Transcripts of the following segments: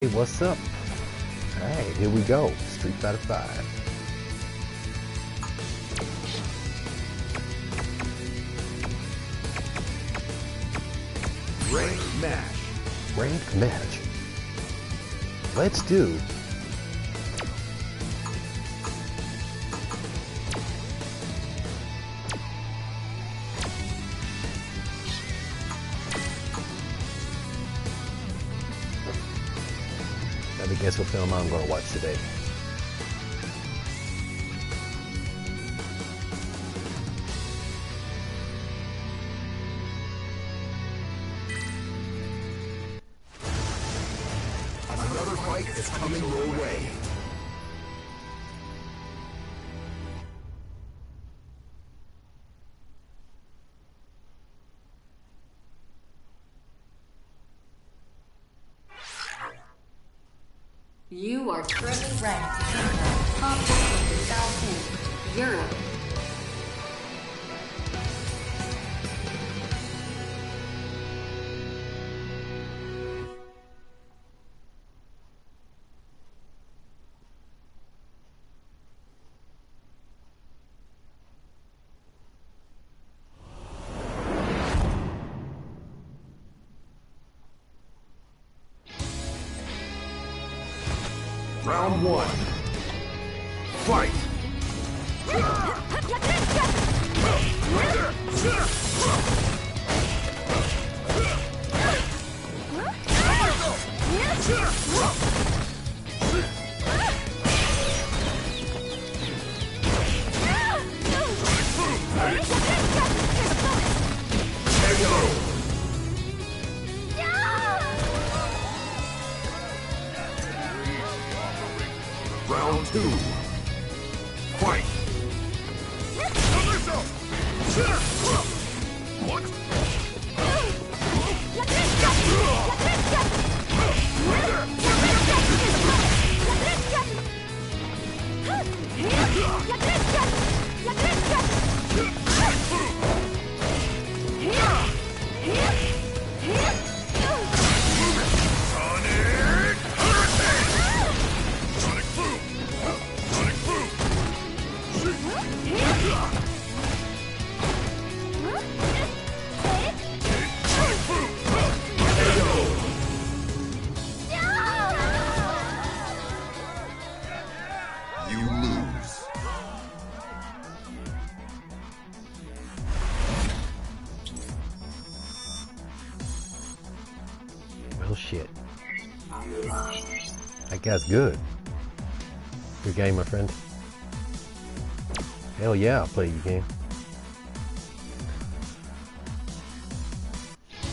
Hey, what's up? Alright, here we go. Street Fighter 5. Ranked match. Ranked match. Let's do. Let me guess what film I'm gonna watch today. Another fight is coming your way. You are currently ranked top 10,000 Europe. Round one. Fight! Round two. Fight! You lose. Well, shit. That guy's good. Good game, my friend. Hell yeah, I'll play your game.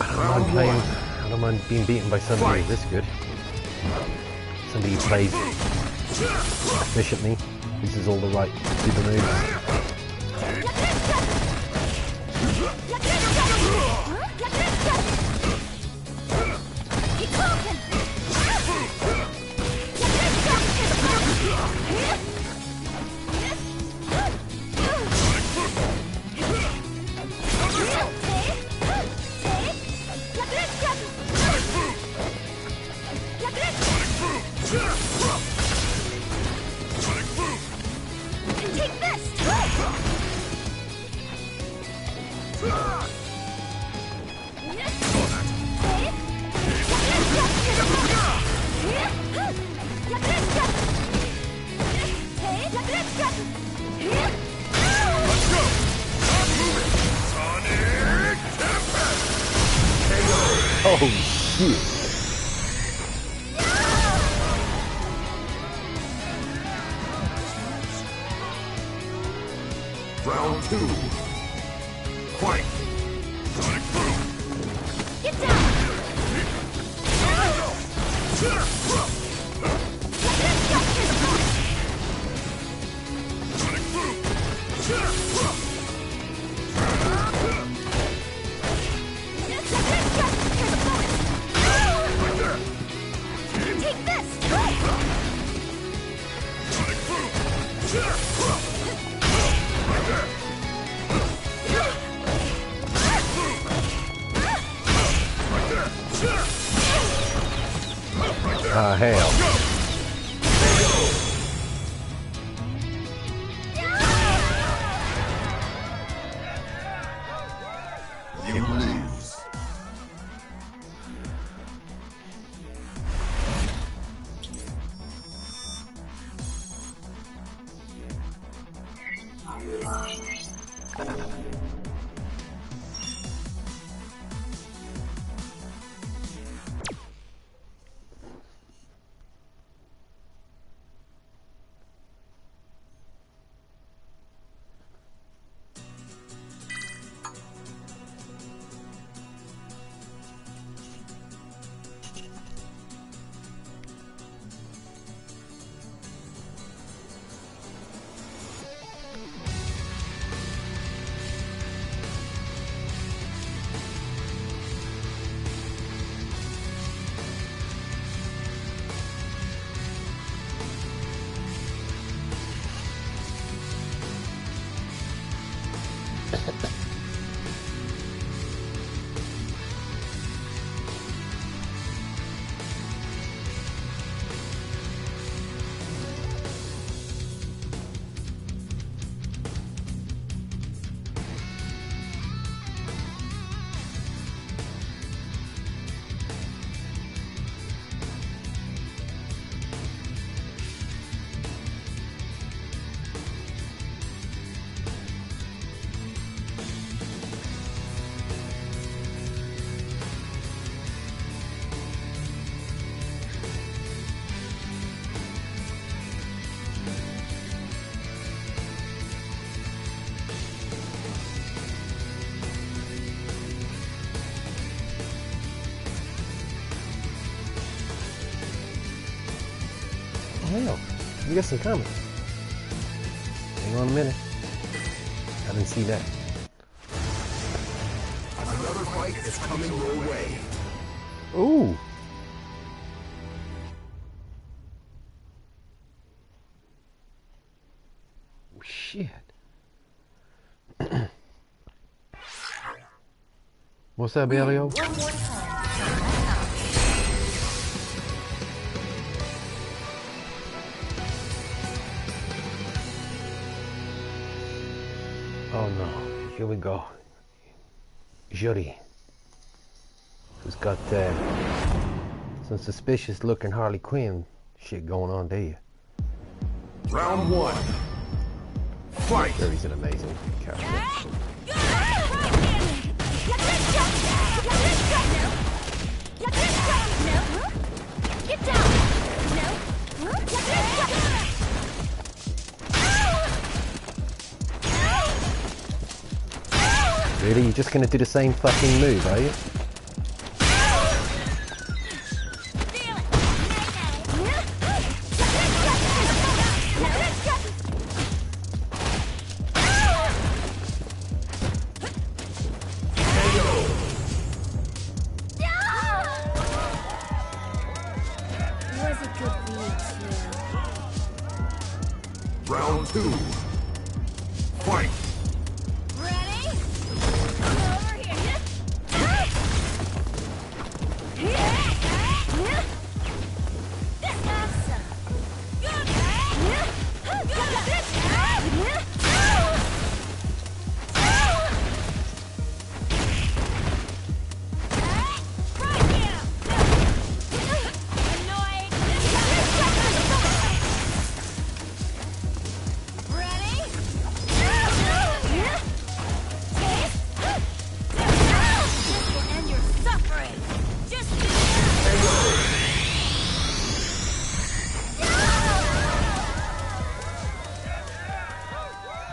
I don't mind being beaten by somebody this good. Somebody who plays efficiently, uses all the right super moves. Oh shit! Round two. Fight! Sonic Boom! Get down! Sonic Boom! Take this! Sonic Boom! Right there! Ah, hell. You lose. Hell, we got some coming. Hang on a minute. I didn't see that. Another fight is coming your way. Ooh. Shit. What's that, Bellio? One more time. Oh no, here we go. Jury. Who's got some suspicious looking Harley Quinn shit going on there. Round one. Fight. Jury's an amazing character. Get down! No! Really? You're just gonna do the same fucking move, are you? Was it good for you too? Round two. Fight. Ready? Over here.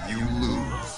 You lose.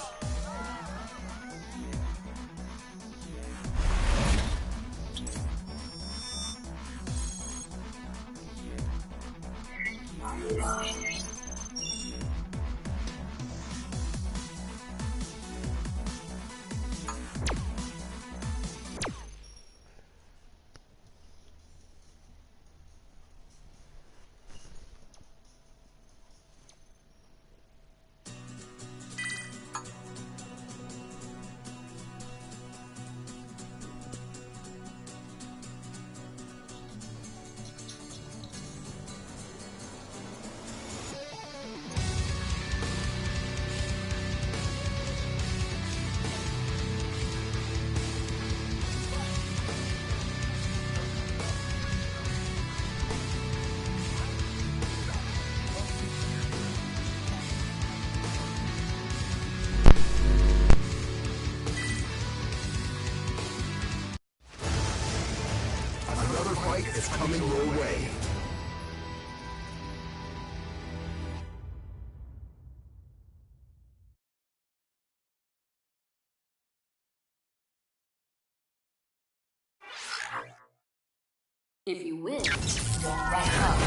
If you win, you'll rank up.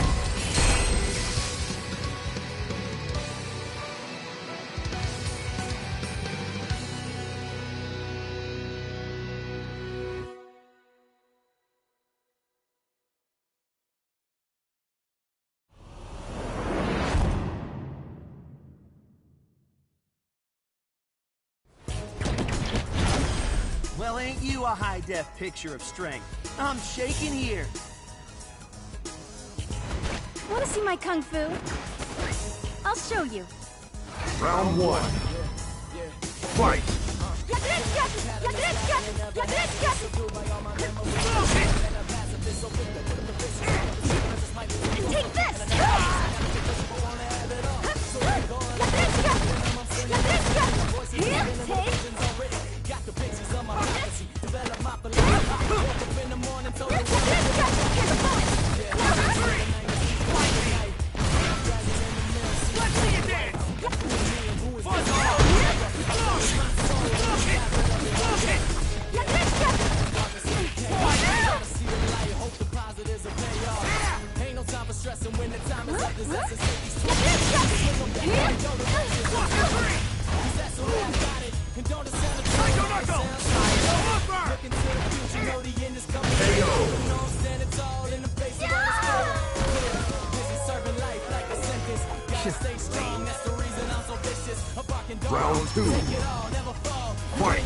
Well, ain't you a high-def picture of strength? I'm shaking here. Want to see my kung fu? I'll show you. Round one. Fight! Take this! Round two. Fight!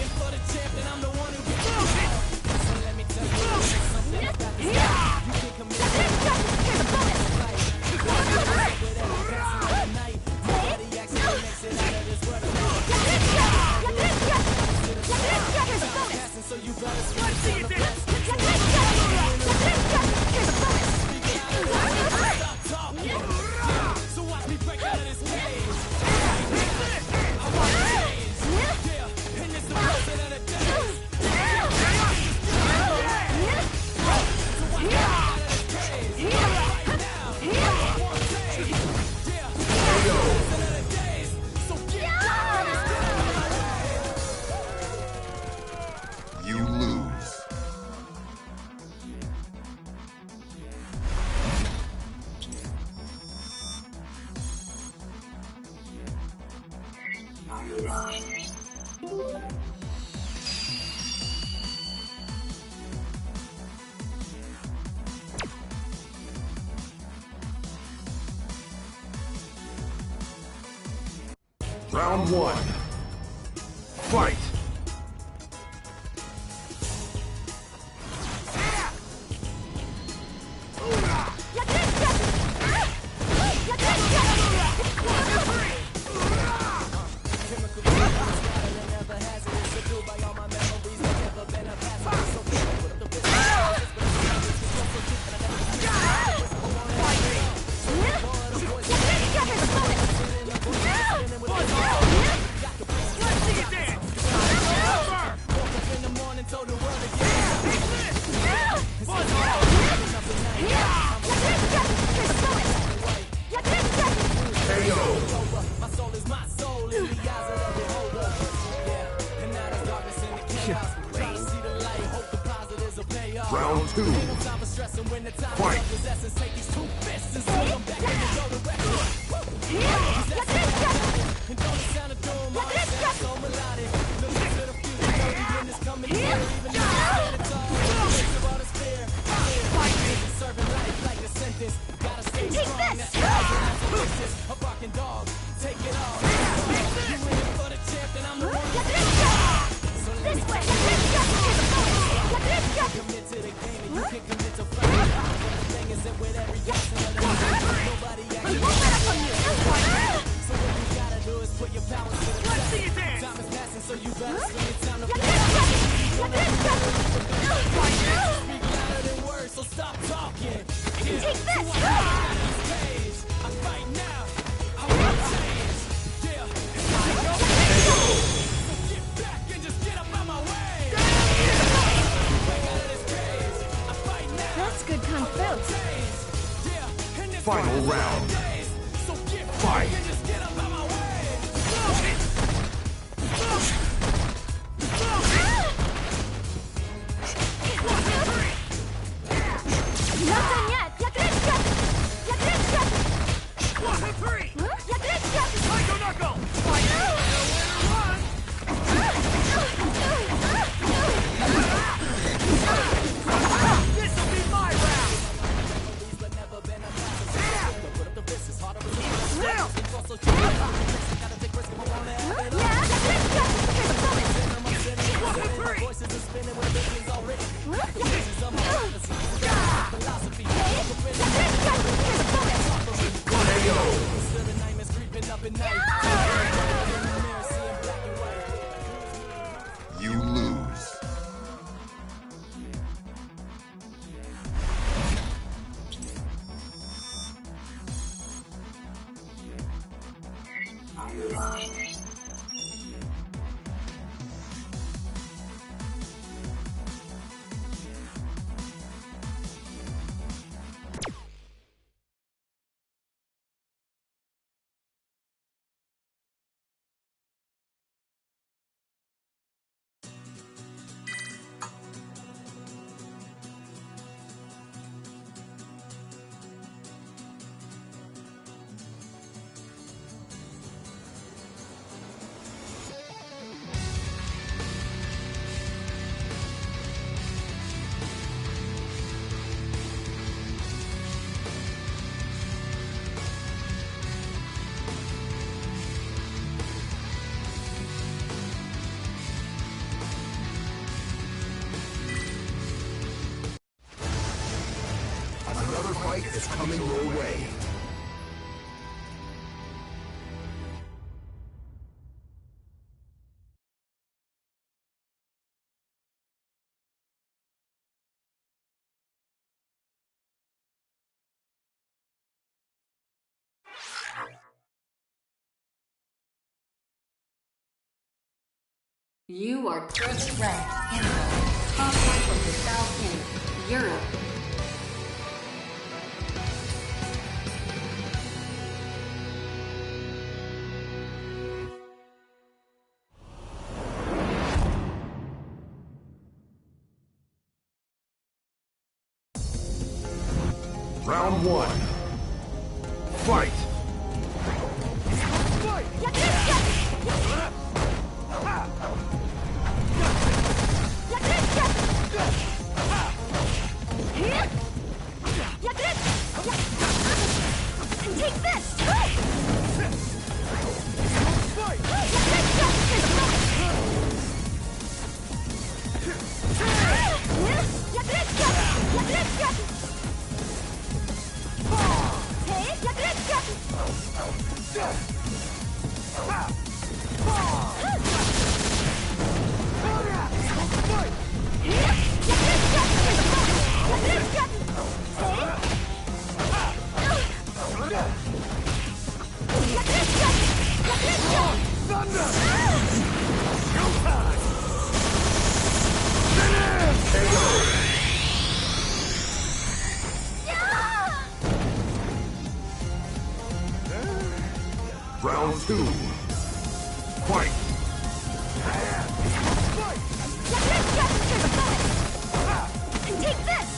You lose. Round one. Fight! Round two. Fight! That's good kung fu. Final round. Fight! No! Not done yet! Yakuretsuka! Yakuretsuka! 1, 2, 3! Yakuretsuka! Psycho Knuckle! Fight! Nowhere to run! This'll be my round! Still! Yeah, Yakuretsuka! Here's a bonus! 1, 2, 3! You lose. Another fight is coming your way. You are currently ranked in the top half of the South in Europe. Round 1. Fight! Take this! Round 2. Fight! Take this!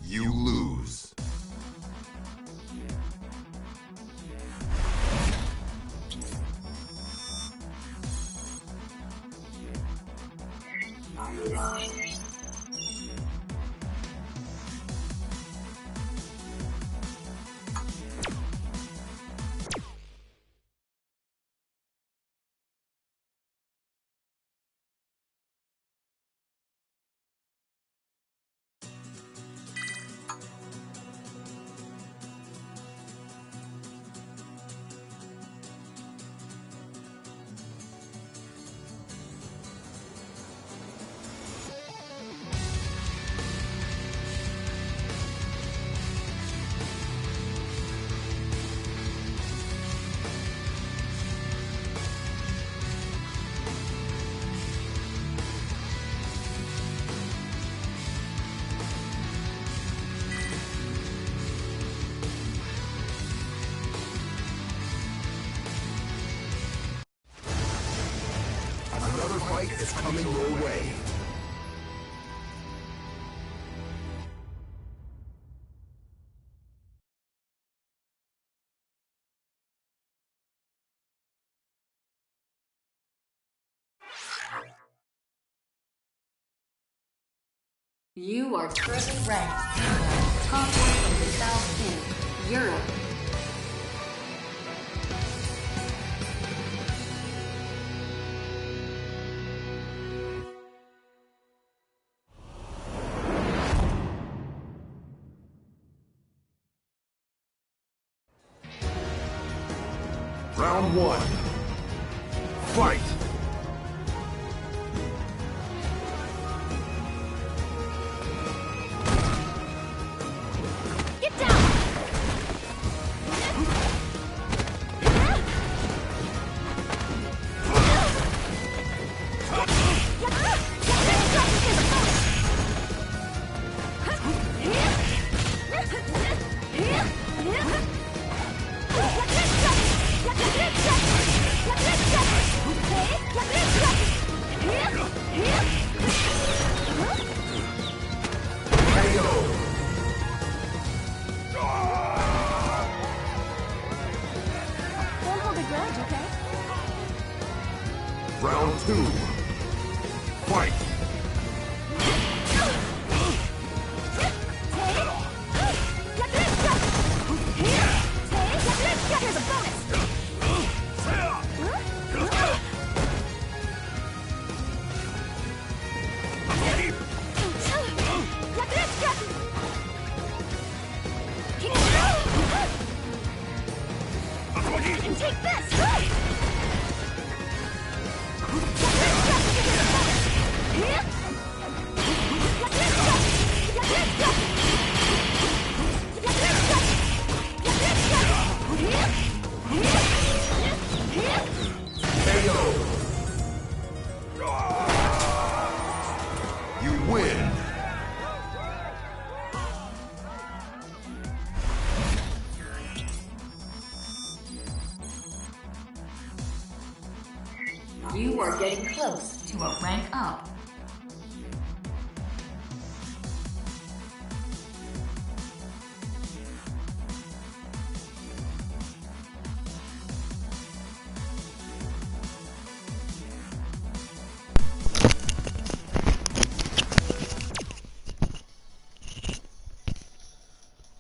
You lose. coming your way. You are currently ranked top 1 of the South End, Europe. Round 1. Fight! Get down! Don't hold a grudge, okay? Round 2. Fight! Here's a bonus! And take this! You win! You are getting close to a rank up.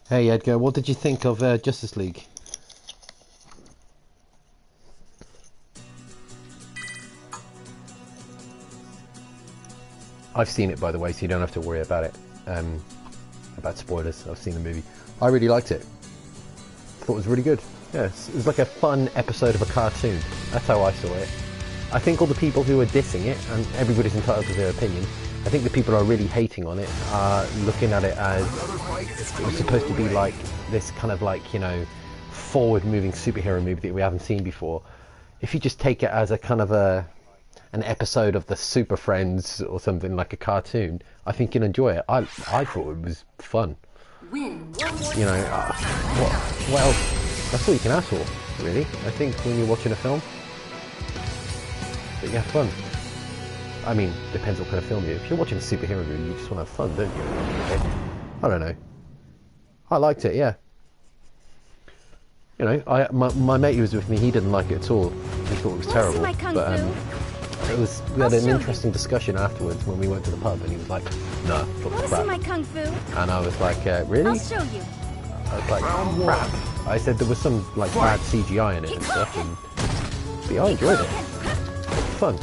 Hey Edgar, what did you think of Justice League? I've seen it, by the way, so you don't have to worry about it. About spoilers. I've seen the movie. I really liked it. Thought it was really good. Yeah, it was like a fun episode of a cartoon. That's how I saw it. I think all the people who are dissing it, and everybody's entitled to their opinion, I think the people who are really hating on it are looking at it as it was supposed to be like this kind of like, you know, forward-moving superhero movie that we haven't seen before. If you just take it as a kind of an episode of the Super Friends or something like a cartoon, I think you'll enjoy it. I thought it was fun. Win one more You know, what else? That's all you can ask for, really. I think when you're watching a film, that you have fun. I mean, depends what kind of film you're. If you're watching a superhero movie, you just want to have fun, don't you? Okay. I don't know. I liked it, yeah. You know, my mate who was with me, he didn't like it at all. He thought it was terrible. My kung But fu? we had I'll an show interesting discussion afterwards when we went to the pub, and he was like, "No, Want to fuck see crap." my kung fu? And I was like, "Really?" I'll show you. I was like, Round one. "Crap." I said there was some like bad CGI in it and stuff, and but yeah, I enjoyed it. It was fun.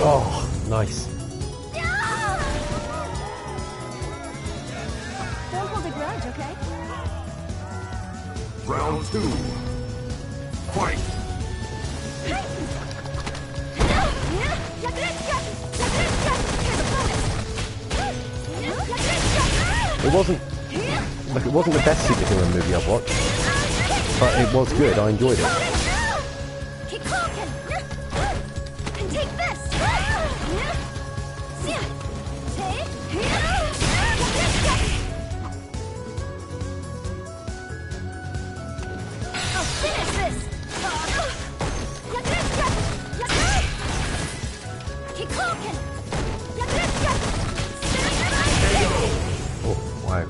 Oh, nice. Okay. Round 2. Fight! It wasn't like it wasn't the best superhero movie I've watched, but it was good. I enjoyed it. Keep talking. And take this. I'll finish this. Keep talking. Oh wow!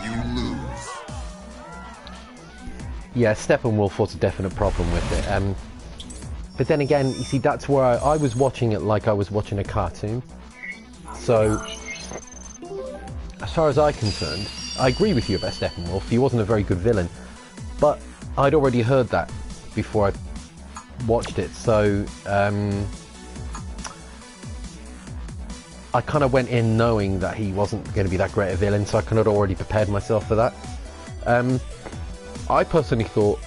You lose. Yeah, Steppenwolf was a definite problem with it. But then again, you see, that's where I was watching it like I was watching a cartoon. So, as far as I'm concerned, I agree with you about Steppenwolf. He wasn't a very good villain, but I'd already heard that before I watched it. So, I kind of went in knowing that he wasn't going to be that great a villain, so I kind of already prepared myself for that. I personally thought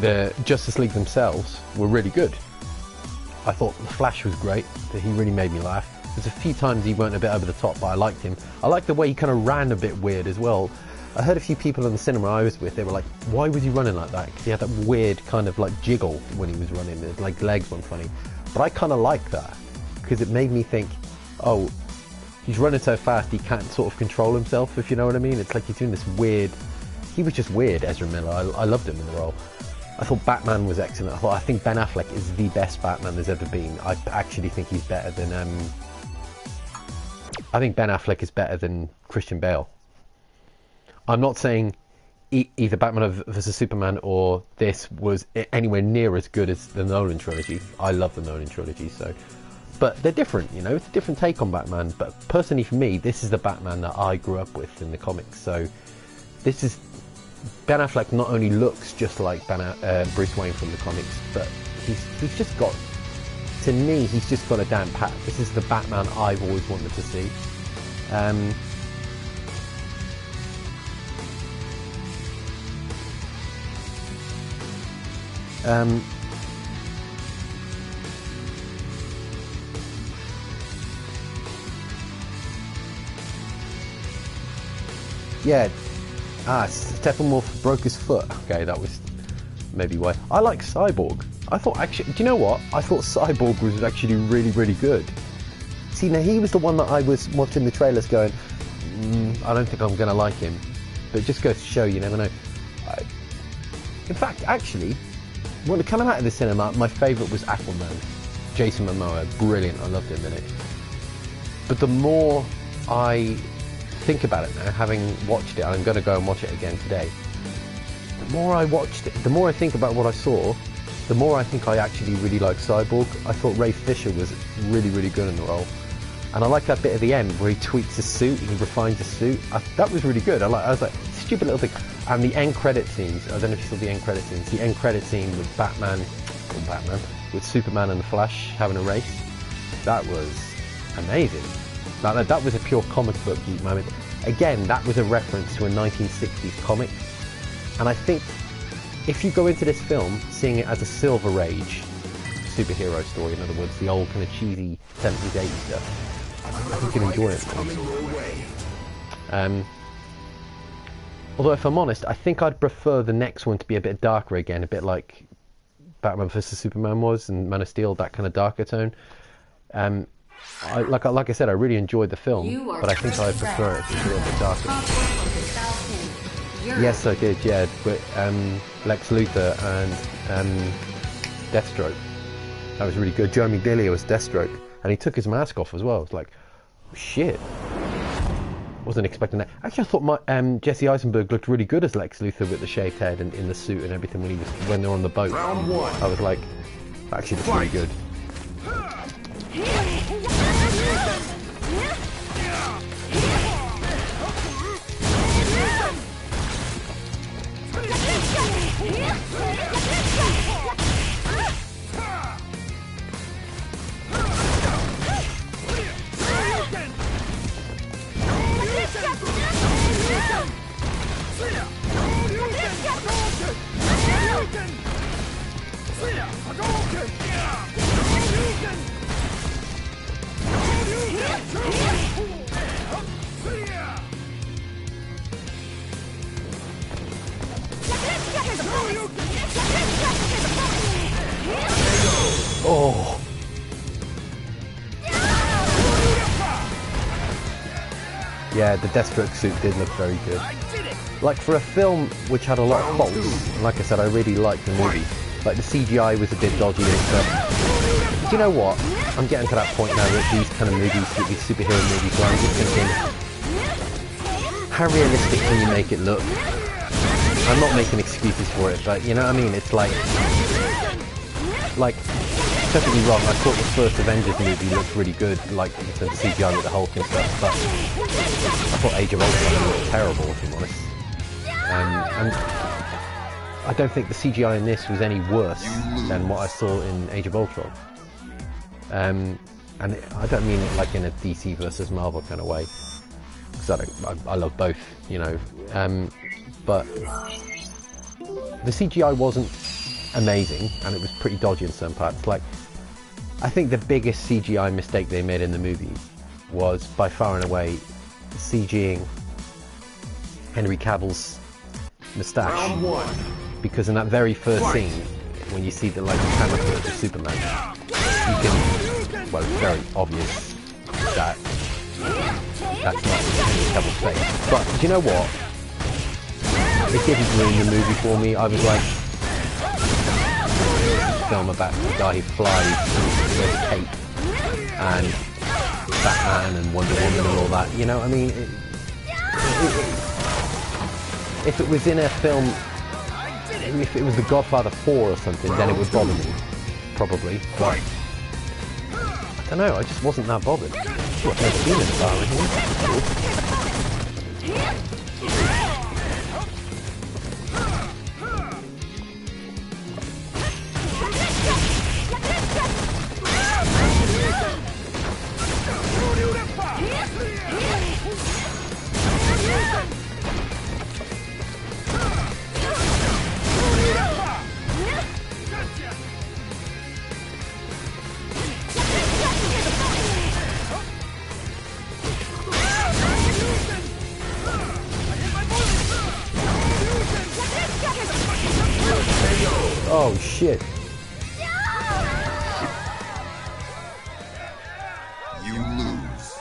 the Justice League themselves were really good. I thought the Flash was great, that he really made me laugh. There's a few times he went a bit over the top, but I liked him. I liked the way he kind of ran a bit weird as well. I heard a few people in the cinema I was with, they were like, why was he running like that? Because he had that weird kind of like jiggle when he was running, his like legs weren't funny. But I kind of liked that, because it made me think, oh, he's running so fast he can't sort of control himself, if you know what I mean. It's like he's doing this weird, he was just weird, Ezra Miller. I loved him in the role. I thought Batman was excellent. I think Ben Affleck is the best Batman there's ever been. I actually think he's better than, I think Ben Affleck is better than Christian Bale. I'm not saying either Batman vs Superman or this was anywhere near as good as the Nolan trilogy. I love the Nolan trilogy, so... But they're different, you know, it's a different take on Batman. But personally for me, this is the Batman that I grew up with in the comics. So this is... Ben Affleck not only looks just like Bruce Wayne from the comics, but he's just got... To me, he's just got a damn pat. This is the Batman I've always wanted to see. Yeah. Steppenwolf broke his foot. Okay, that was maybe why. I like Cyborg. I thought actually, do you know what? I thought Cyborg was actually really, really good. See, now he was the one that I was watching the trailers going, I don't think I'm going to like him. But it just goes to show, you never know. In fact, actually, when it came out of the cinema, my favourite was Aquaman. Jason Momoa, brilliant. I loved him in it. But the more I think about it now, having watched it, I'm going to go and watch it again today. The more I watched it, the more I think about what I saw, the more I think I actually really like Cyborg. I thought Ray Fisher was really, really good in the role. And I like that bit at the end where he tweaks his suit, he refines his suit. That was really good. I was like, stupid little thing. And the end credit scenes, I don't know if you saw the end credit scenes, the end credit scene with with Superman and the Flash having a race. That was amazing. That was a pure comic book moment. Again, that was a reference to a 1960s comic. And I think if you go into this film seeing it as a Silver Age superhero story, in other words, the old kind of cheesy 70s, 80s stuff, I think you'll enjoy it. Although if I'm honest, I think I'd prefer the next one to be a bit darker again, a bit like Batman vs Superman was, and Man of Steel, that kind of darker tone. Like I said, I really enjoyed the film, but I think I prefer it to be a little bit darker. Yes, I did, yeah, with Lex Luthor and Deathstroke. That was really good. Jeremy Daly was Deathstroke, and he took his mask off as well. It's like, oh, shit. Wasn't expecting that. Actually, I thought Jesse Eisenberg looked really good as Lex Luthor with the shaved head and in the suit and everything when they were on the boat. Round one. I was like, actually, looks really good. Oh. Yeah, the Deathstroke suit did look very good. Like, for a film which had a lot of faults, and like I said, I really liked the movie, like the CGI was a bit dodgy and stuff. Do you know what? I'm getting to that point now with these kind of movies, with these superhero movies, where I'm just thinking, how realistic can you make it look? I'm not making excuses for it, but you know what I mean? It's like, don't get me wrong, I thought the first Avengers movie looked really good, like the CGI with the Hulk and stuff, but I thought Age of Ultron looked terrible, if I'm honest. And I don't think the CGI in this was any worse than what I saw in Age of Ultron. And I don't mean it like in a DC versus Marvel kind of way, because I love both, you know. But the CGI wasn't amazing, and it was pretty dodgy in some parts. Like, I think the biggest CGI mistake they made in the movie was by far and away CGing Henry Cavill's moustache, because in that very first scene, when you see the camera footage of Superman, you can, well, it's very obvious that that's not Henry Cavill's face. But do you know what? It didn't ruin the movie for me. I was like, film about the guy who flies with a cape and Batman and Wonder Woman and all that, you know. I mean, if it was in a film, if it was The Godfather 4 or something, then it would bother me, probably, but I don't know, I just wasn't that bothered. I've never seen it far in here. Oh shit. You lose.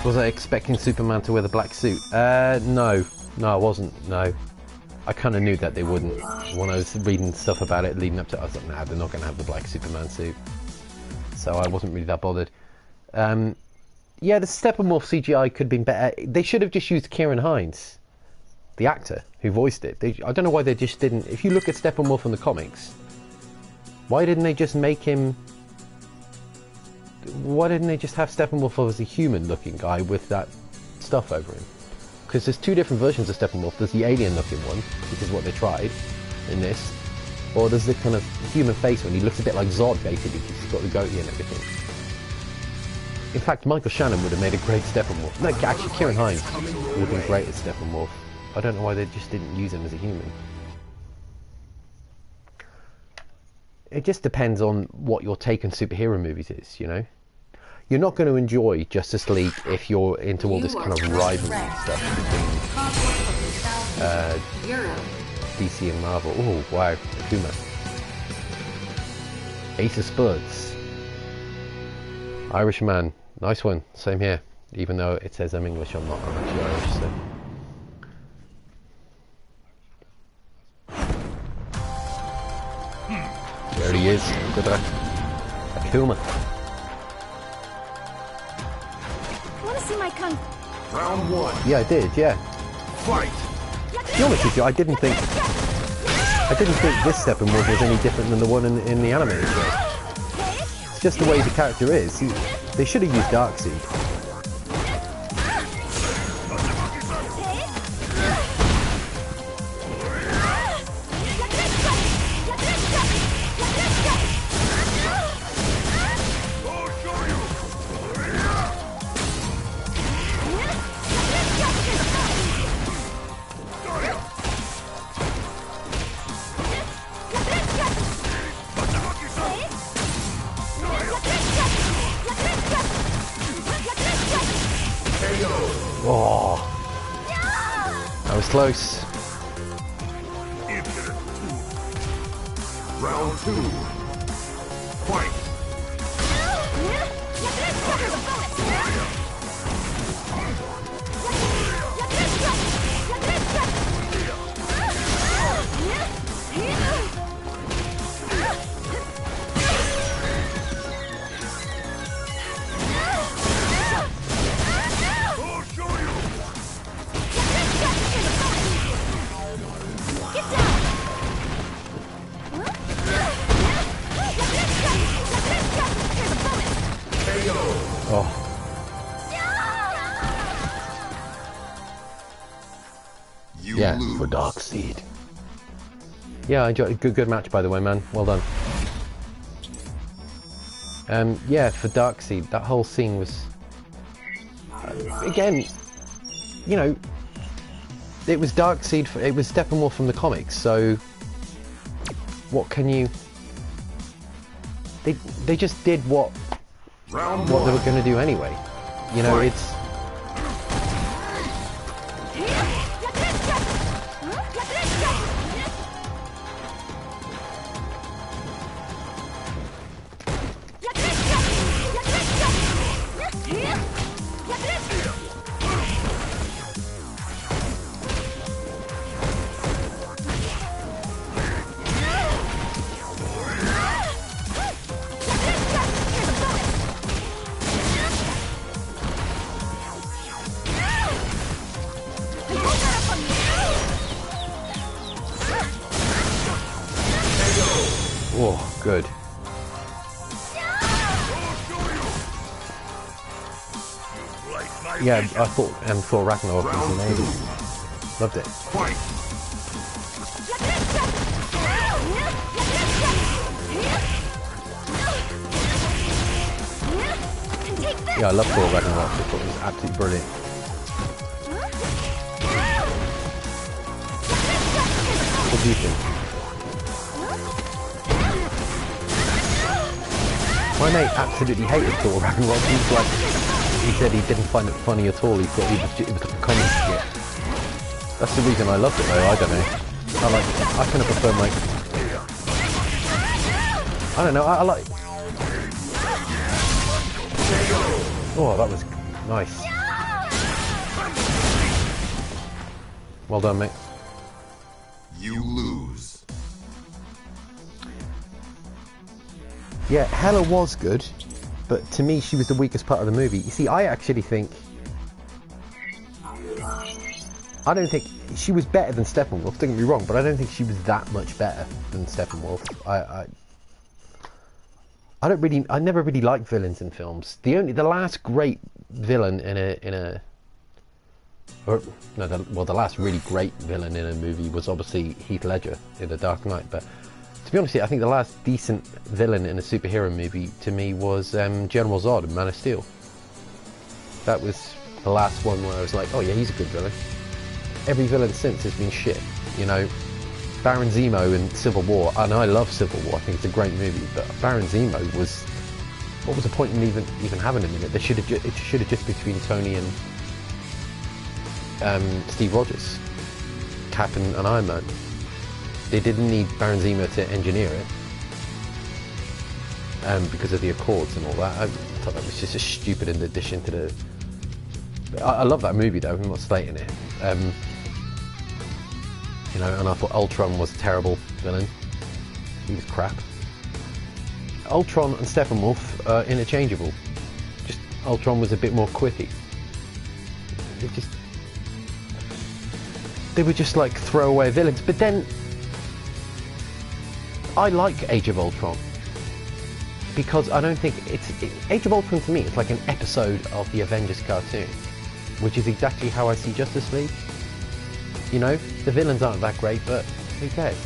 Was I expecting Superman to wear the black suit? No, I wasn't, no. I kind of knew that they wouldn't. When I was reading stuff about it leading up to it, I was like, nah, they're not going to have the black Superman suit. So I wasn't really that bothered. Yeah, the Steppenwolf CGI could have been better. They should have just used Kieran Hines, the actor who voiced it. I don't know why they just didn't. If you look at Steppenwolf in the comics, why didn't they just make him... Why didn't they just have Steppenwolf as a human-looking guy with that stuff over him? Because there's two different versions of Steppenwolf. There's the alien-looking one, which is what they tried in this, or there's the kind of human face one. He looks a bit like Zod, basically, because he's got the goatee and everything. In fact, Michael Shannon would have made a great Steppenwolf. No, actually, Kieran Hines would have been great as Steppenwolf. I don't know why they just didn't use him as a human. It just depends on what your take on superhero movies is, you know? You're not going to enjoy Justice League if you're into all this kind of rivalry stuff between DC and Marvel. Oh, wow, Akuma. Ace of Spuds. Irishman. Nice one. Same here. Even though it says I'm English, I'm not. I'm actually Irish, so... There he is. Look at that. Akuma. Want to see my kung? Round one. Yeah, I did, yeah. Fight. To be honest with you, I didn't think this Steppenwolf was any different than the one in the animated show. It's just the way the character is. They should have used Darkseid. Oh, that was close. Infinite. Round 2. Fight. Oh. You Yeah, lose. for Darkseid. Yeah, I enjoyed it. Good match, by the way, man. Well done. Yeah, for Darkseid, that whole scene was... again, you know, it was Darkseid, it was Steppenwolf from the comics, so... what can you... They just did what Round they 1. were going to do anyway. You know, Fight. it's... oh, good. Yeah, I thought Thor Ragnarok was Round 2. amazing. Loved it. Fight. Yeah, I love Thor Ragnarok. I thought it was absolutely brilliant. What do you think? My mate absolutely hated Thor Ragnarok. He said he didn't find it funny at all. He thought it was a comic skit. That's the reason I loved it, though. I don't know. I kind of prefer my... I don't know. I like... Oh, that was nice. Well done, mate. You lose. Yeah, Hela was good, but to me she was the weakest part of the movie. You see, I actually think... I don't think... She was better than Steppenwolf, don't get me wrong, but I don't think she was that much better than Steppenwolf. I don't really... I never really liked villains in films. The last great villain the last really great villain in a movie was obviously Heath Ledger in The Dark Knight, but to be honest, I think the last decent villain in a superhero movie to me was General Zod in Man of Steel. That was the last one where I was like, oh yeah, he's a good villain. Every villain since has been shit, you know. Baron Zemo in Civil War, and I love Civil War, I think it's a great movie, but Baron Zemo was... what was the point in even having him in it? It should have just been between Tony and Steve Rogers, Cap and Iron Man. They didn't need Baron Zemo to engineer it because of the Accords and all that. I thought that was just a stupid addition to the... I love that movie though, I'm not slating it. You know, and I thought Ultron was a terrible villain. He was crap. Ultron and Steppenwolf are interchangeable. Just Ultron was a bit more quippy. They were just like throwaway villains. But then I like Age of Ultron because I don't think Age of Ultron to me it's like an episode of the Avengers cartoon, which is exactly how I see Justice League. You know, the villains aren't that great, but who cares?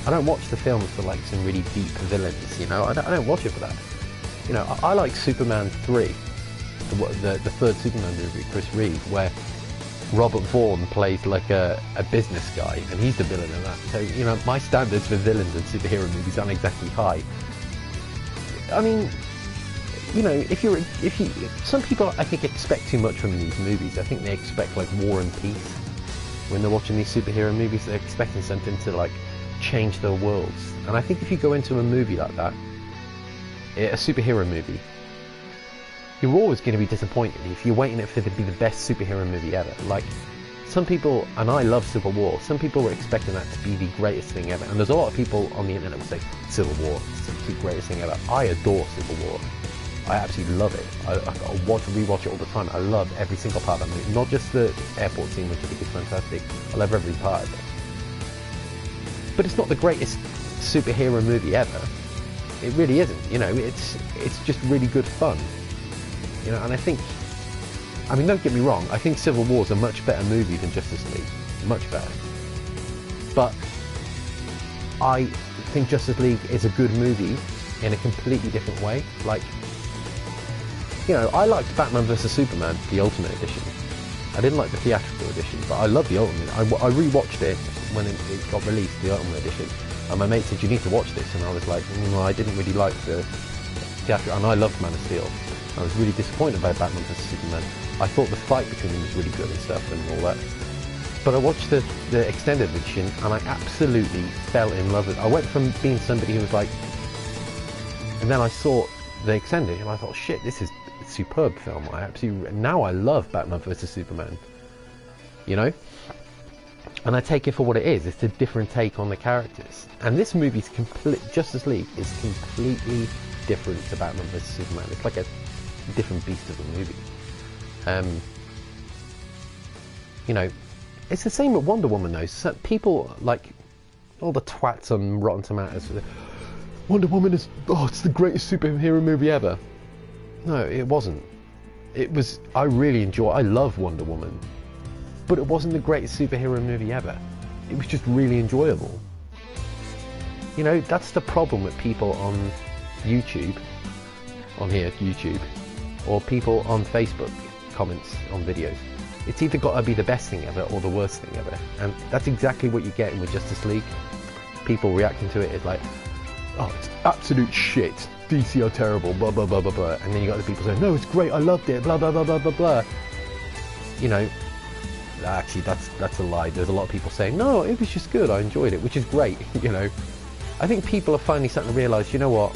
I don't watch the films for like some really deep villains, you know, I don't watch it for that. You know, I like Superman 3, the third Superman movie, Chris Reeve, where Robert Vaughn plays like a business guy, and he's the villain in that. So, you know, my standards for villains in superhero movies aren't exactly high. I mean, you know, some people I think expect too much from these movies. I think they expect like war and peace when they're watching these superhero movies. They're expecting something to like change their worlds. And I think if you go into a movie like that, a superhero movie, you're always going to be disappointed if you're waiting for it to be the best superhero movie ever. Like, some people, and I love Civil War, some people were expecting that to be the greatest thing ever. And there's a lot of people on the internet who say, Civil War is the greatest thing ever. I adore Civil War. I absolutely love it. I rewatch it all the time. I love every single part of that movie. Not just the airport scene, which I think is fantastic. I love every part of it. But it's not the greatest superhero movie ever. It really isn't. You know, it's just really good fun. You know, and I think, I mean, don't get me wrong, I think Civil War is a much better movie than Justice League. Much better. But I think Justice League is a good movie in a completely different way. Like, you know, I liked Batman vs Superman, the Ultimate Edition. I didn't like the theatrical edition, but I love the Ultimate. I rewatched it when it got released, the Ultimate Edition. And my mate said, you need to watch this. And I was like, no, I didn't really like the theatrical. And I loved Man of Steel. I was really disappointed by Batman vs Superman. I thought the fight between them was really good and stuff and all that. But I watched the extended edition and I absolutely fell in love with it. I went from being somebody who was like, and then I saw the extended and I thought, shit, this is a superb film. Now I love Batman vs Superman. You know? And I take it for what it is. It's a different take on the characters. And this movie's Justice League is completely different to Batman vs Superman. It's like a different beast of a movie. You know, it's the same with Wonder Woman though. So people, like, all the twats on Rotten Tomatoes, Wonder Woman is, it's the greatest superhero movie ever. No, it wasn't. I love Wonder Woman. But it wasn't the greatest superhero movie ever. It was just really enjoyable. You know, that's the problem with people on YouTube, or people on Facebook comments on videos. It's either got to be the best thing ever or the worst thing ever. And that's exactly what you're getting with Justice League. People reacting to it is like, oh, it's absolute shit. DC are terrible, blah, blah, blah, blah, blah. And then you got the people saying, no, it's great, I loved it, blah, blah, blah, blah, blah, blah. You know, actually, that's a lie. There's a lot of people saying, no, it was just good, I enjoyed it, which is great, you know. I think people are finally starting to realise, you know what,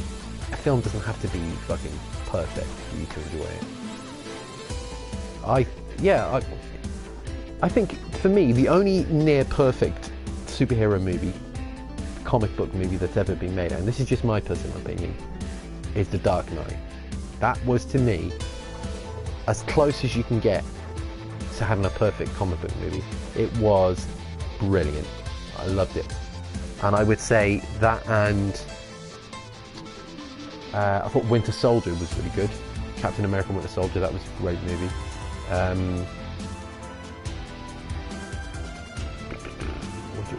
a film doesn't have to be fucking perfect for you to enjoy it. I think, for me, the only near perfect superhero movie, comic book movie that's ever been made, and this is just my personal opinion, is The Dark Knight. That was, to me, as close as you can get to having a perfect comic book movie. It was brilliant. I loved it. And I would say that, and I thought Winter Soldier was really good. Captain America Winter Soldier, that was a great movie.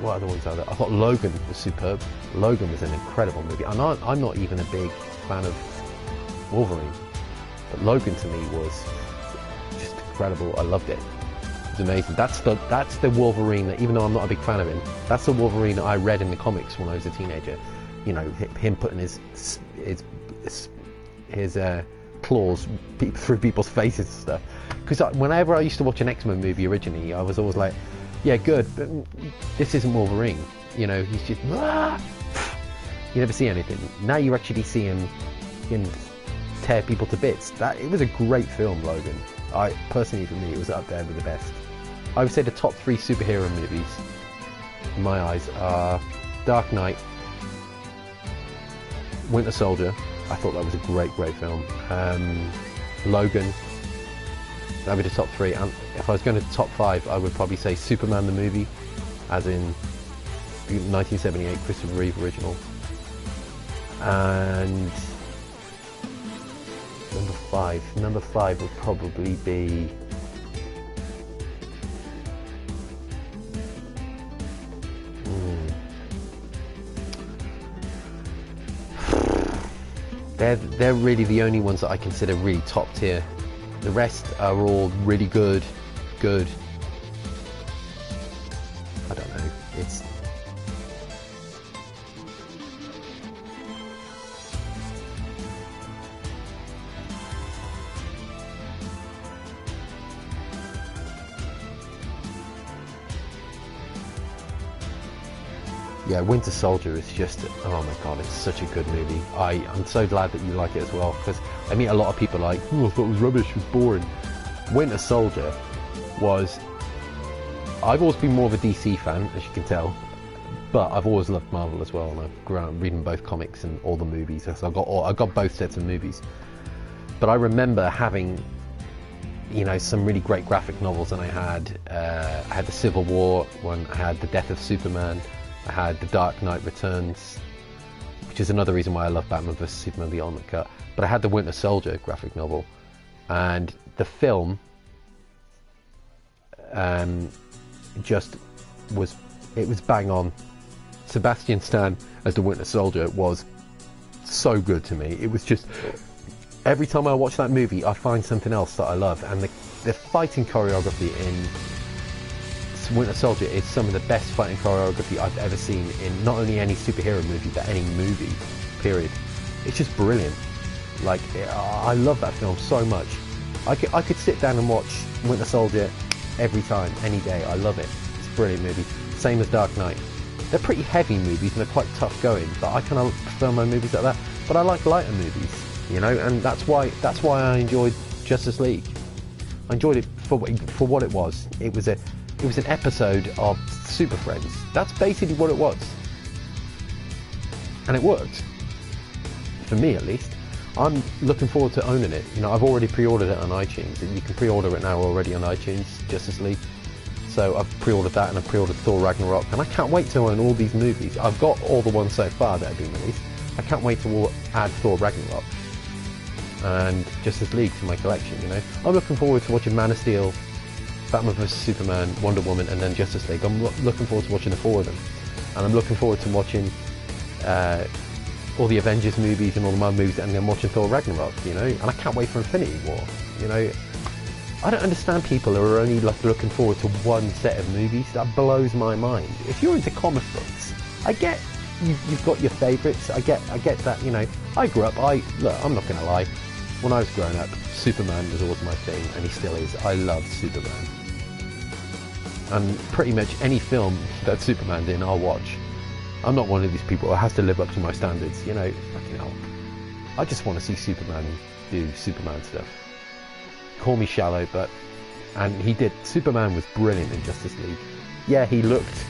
What other ones are there? I thought Logan was superb. Logan was an incredible movie. And I'm not even a big fan of Wolverine, but Logan to me was just incredible. I loved it. It was amazing. That's the Wolverine that, even though I'm not a big fan of him, that's the Wolverine that I read in the comics when I was a teenager. You know, him putting his claws through people's faces and stuff. Because whenever I used to watch an X-Men movie originally, I was always like, yeah, good, but this isn't Wolverine. You know, he's just, you never see anything. Now you actually see him tear people to bits. It was a great film, Logan. Personally, for me, it was up there with the best. I would say the top 3 superhero movies, in my eyes, are Dark Knight, Winter Soldier. I thought that was a great film. Logan. That would be the top 3. And if I was going to top 5, I would probably say Superman the movie, as in 1978 Christopher Reeve original. And number 5 would probably be They're really the only ones that I consider really top tier. The rest are all really good. I don't know. Yeah, Winter Soldier is just, oh my god, it's such a good movie. I'm so glad that you like it as well, because I meet a lot of people like, oh, I thought it was rubbish, it was boring. Winter Soldier was, I've always been more of a DC fan, as you can tell, but I've always loved Marvel as well, and I've grown up reading both comics and all the movies, so I got both sets of movies. But I remember having, you know, some really great graphic novels, and I had the Civil War one, I had the Death of Superman, I had the Dark Knight Returns, which is another reason why I love Batman vs Superman: The Ultimate Cut. But I had the Winter Soldier graphic novel, and the film just was bang on. Sebastian Stan as the Winter Soldier was so good to me. It was just, every time I watch that movie, I find something else that I love, and the fighting choreography in Winter Soldier is some of the best fighting choreography I've ever seen in not only any superhero movie, but any movie, period. It's just brilliant. Like, I love that film so much. I could sit down and watch Winter Soldier every time, any day. I love it. It's a brilliant movie. Same as Dark Knight. They're pretty heavy movies and they're quite tough going, but I kind of prefer my movies like that. But I like lighter movies, you know, and that's why I enjoyed Justice League. I enjoyed it for what it was. It was an episode of Super Friends. That's basically what it was. And it worked. For me, at least. I'm looking forward to owning it. You know, I've already pre-ordered it on iTunes. You can pre-order it now already on iTunes, Justice League. So I've pre-ordered that, and I've pre-ordered Thor Ragnarok. And I can't wait to own all these movies. I've got all the ones so far that have been released. I can't wait to add Thor Ragnarok and Justice League to my collection, you know. I'm looking forward to watching Man of Steel, Batman vs Superman, Wonder Woman, and then Justice League. I'm looking forward to watching the four of them, and I'm looking forward to watching all the Avengers movies and all the Marvel movies, and then watching Thor Ragnarok, you know. And I can't wait for Infinity War, you know. I don't understand people who are only like looking forward to one set of movies. That blows my mind. If you're into comic books, I get you've got your favourites. I get that, you know. I grew up. Look, I'm not gonna lie. When I was growing up, Superman was always my thing, and he still is. I love Superman. And pretty much any film that Superman's in, I'll watch. I'm not one of these people who has to live up to my standards, you know. Fucking hell. I just want to see Superman do Superman stuff. Call me shallow, but... And he did. Superman was brilliant in Justice League. Yeah, he looked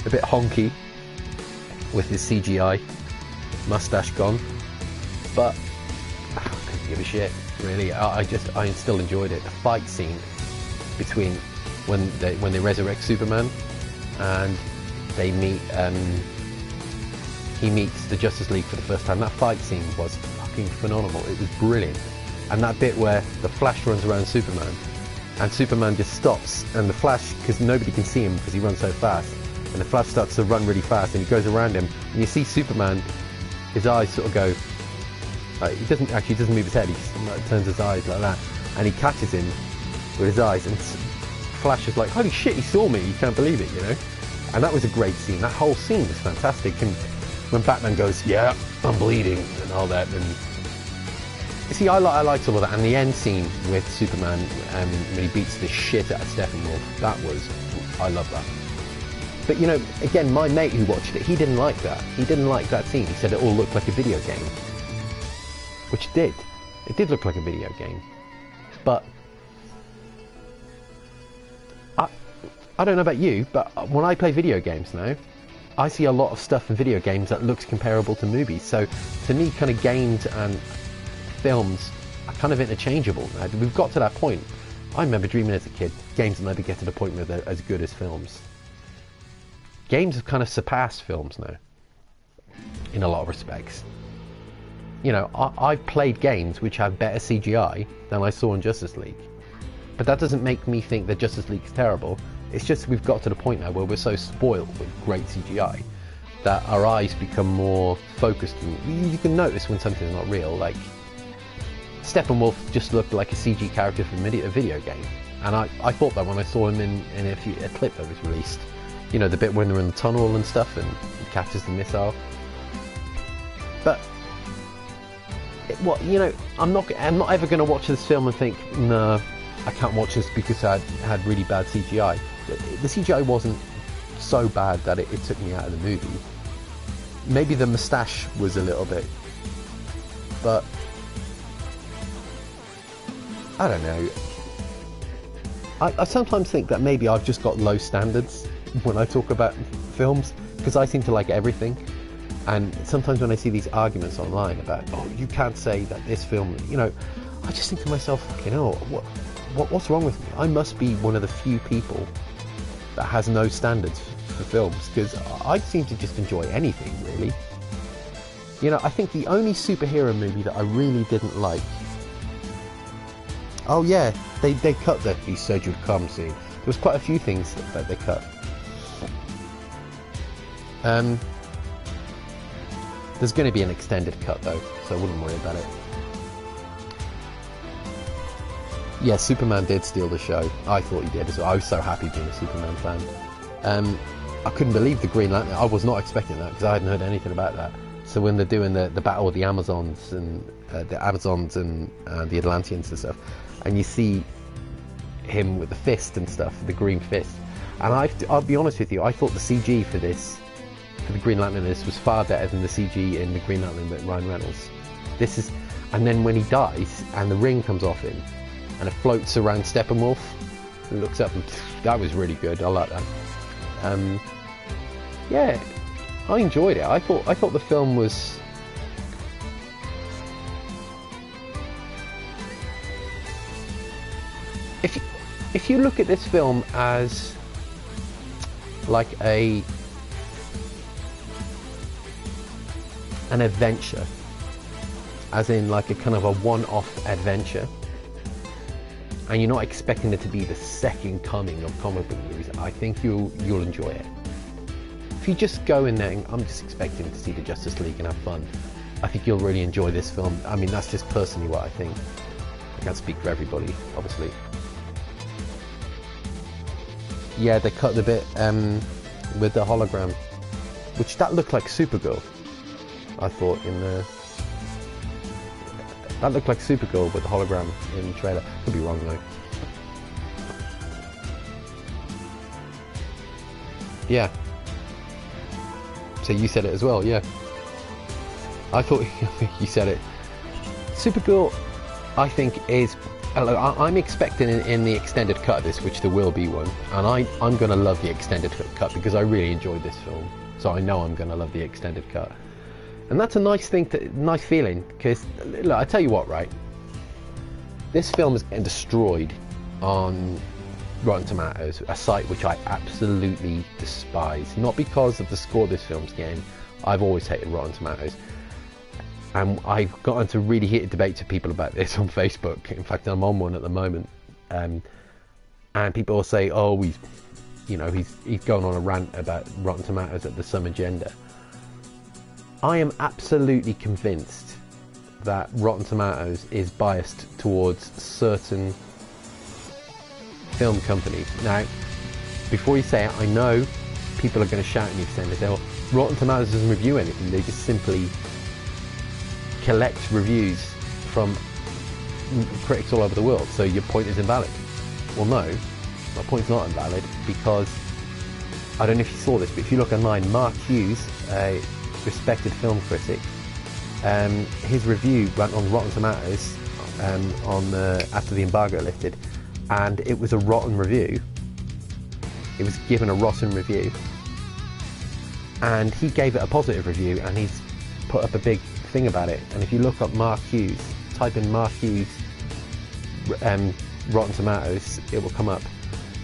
a bit honky with his CGI mustache gone, but I couldn't give a shit, really. I still enjoyed it. The fight scene between when they resurrect Superman and they meet, he meets the Justice League for the first time. That fight scene was fucking phenomenal. It was brilliant. And that bit where the Flash runs around Superman and Superman just stops, and the Flash, because nobody can see him because he runs so fast, and the Flash starts to run really fast and he goes around him, and you see Superman, his eyes sort of go, he doesn't move his head, he just like, turns his eyes like that, and he catches him with his eyes, and Flash is like, holy shit, he saw me, you can't believe it, you know. And that was a great scene. That whole scene was fantastic. And when Batman goes, yeah, I'm bleeding, and all that, and you see, I liked all of that. And the end scene with Superman, when he beats the shit out of Steppenwolf, that was, I love that. But you know, again, my mate who watched it, he didn't like that. He didn't like that scene. He said it all looked like a video game, which it did. It did look like a video game, but I don't know about you, but when I play video games now, I see a lot of stuff in video games that looks comparable to movies. So to me, kind of games and films are kind of interchangeable now. We've got to that point. I remember dreaming as a kid, games will never get to the point where they're as good as films. Games have kind of surpassed films now, in a lot of respects. You know, I've played games which have better CGI than I saw in Justice League. But that doesn't make me think that Justice League is terrible. It's just we've got to the point now where we're so spoiled with great CGI that our eyes become more focused. You can notice when something's not real. Like, Steppenwolf just looked like a CG character from a video game. And I thought that when I saw him in a clip that was released. You know, the bit when they're in the tunnel and stuff and he catches the missile. But, you know, I'm not ever going to watch this film and think, no, I can't watch this because I had really bad CGI. The CGI wasn't so bad that it took me out of the movie. Maybe the moustache was a little bit, but I don't know. I sometimes think that maybe I've just got low standards when I talk about films, because I seem to like everything. And sometimes when I see these arguments online about, oh, you can't say that this film, you know, I just think to myself, you know, what's wrong with me? I must be one of the few people that has no standards for films, because I seem to just enjoy anything, really. You know, I think the only superhero movie that I really didn't like, oh yeah, they cut the "he said you'd come" scene. There was quite a few things that they cut. There's going to be an extended cut though, so I wouldn't worry about it. Yeah, Superman did steal the show. I thought he did as well. I was so happy being a Superman fan. I couldn't believe the Green Lantern. I was not expecting that, because I hadn't heard anything about that. So when they're doing the battle with the Amazons and the Atlanteans and stuff, and you see him with the fist and stuff, the green fist, and I'll be honest with you, I thought the CG for this, for the Green Lantern, this was far better than the CG in the Green Lantern with Ryan Reynolds. And then when he dies and the ring comes off him and it floats around Steppenwolf, and looks up, and that was really good. I like that. Yeah, I enjoyed it. I thought the film was, if you look at this film as like an adventure, as in like a kind of a one-off adventure, and you're not expecting it to be the second coming of comic book movies, I think you'll enjoy it. If you just go in there and I'm just expecting to see the Justice League and have fun, I think you'll really enjoy this film. I mean, that's just personally what I think. I can't speak for everybody, obviously. Yeah, they cut the bit with the hologram, which that looked like Supergirl. I thought that looked like Supergirl with the hologram in the trailer. Could be wrong though. Yeah. So you said it as well, yeah. I thought you said it. Supergirl, I think, is... I'm expecting in the extended cut of this, which there will be one, and I'm going to love the extended cut because I really enjoyed this film. So I know I'm going to love the extended cut. And that's a nice thing, nice feeling, because look, I tell you what, right? This film is getting destroyed on Rotten Tomatoes, a site which I absolutely despise. Not because of the score this film's getting. I've always hated Rotten Tomatoes. And I've got into really heated debates with people about this on Facebook. In fact, I'm on one at the moment. And people will say, oh, he's going on a rant about Rotten Tomatoes, that there's some agenda. I am absolutely convinced that Rotten Tomatoes is biased towards certain film companies. Now, before you say it, I know people are going to shout at me saying this. Well, Rotten Tomatoes doesn't review anything. They just simply collect reviews from critics all over the world. So your point is invalid. Well, no, my point's not invalid, because I don't know if you saw this, but if you look online, Mark Hughes, a respected film critic, his review went on Rotten Tomatoes after the embargo lifted, and it was a rotten review. It was given a rotten review, and he gave it a positive review, and he's put up a big thing about it. And if you look up Mark Hughes, type in Mark Hughes Rotten Tomatoes, it will come up,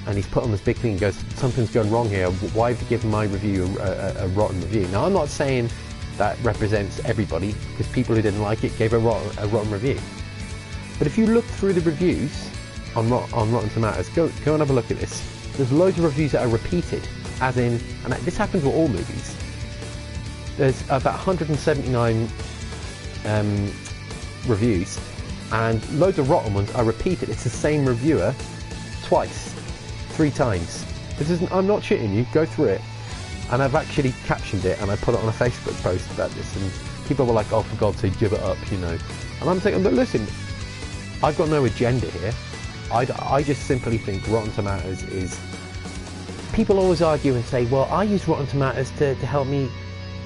and he's put on this big thing. He goes, something's gone wrong here. Why have you given my review a rotten review? Now, I'm not saying that represents everybody, because people who didn't like it gave a rotten review. But if you look through the reviews on Rotten Tomatoes, go and have a look at this. There's loads of reviews that are repeated, as in, and this happens with all movies. There's about 179 reviews, and loads of rotten ones are repeated. It's the same reviewer twice, 3 times. I'm not shitting you. Go through it, and I've actually captioned it, and I put it on a Facebook post about this, and people were like, "Oh, for God's sake, give it up," you know. And I'm thinking, but listen, I've got no agenda here. I just simply think Rotten Tomatoes is people always argue and say, well, I use Rotten Tomatoes to help me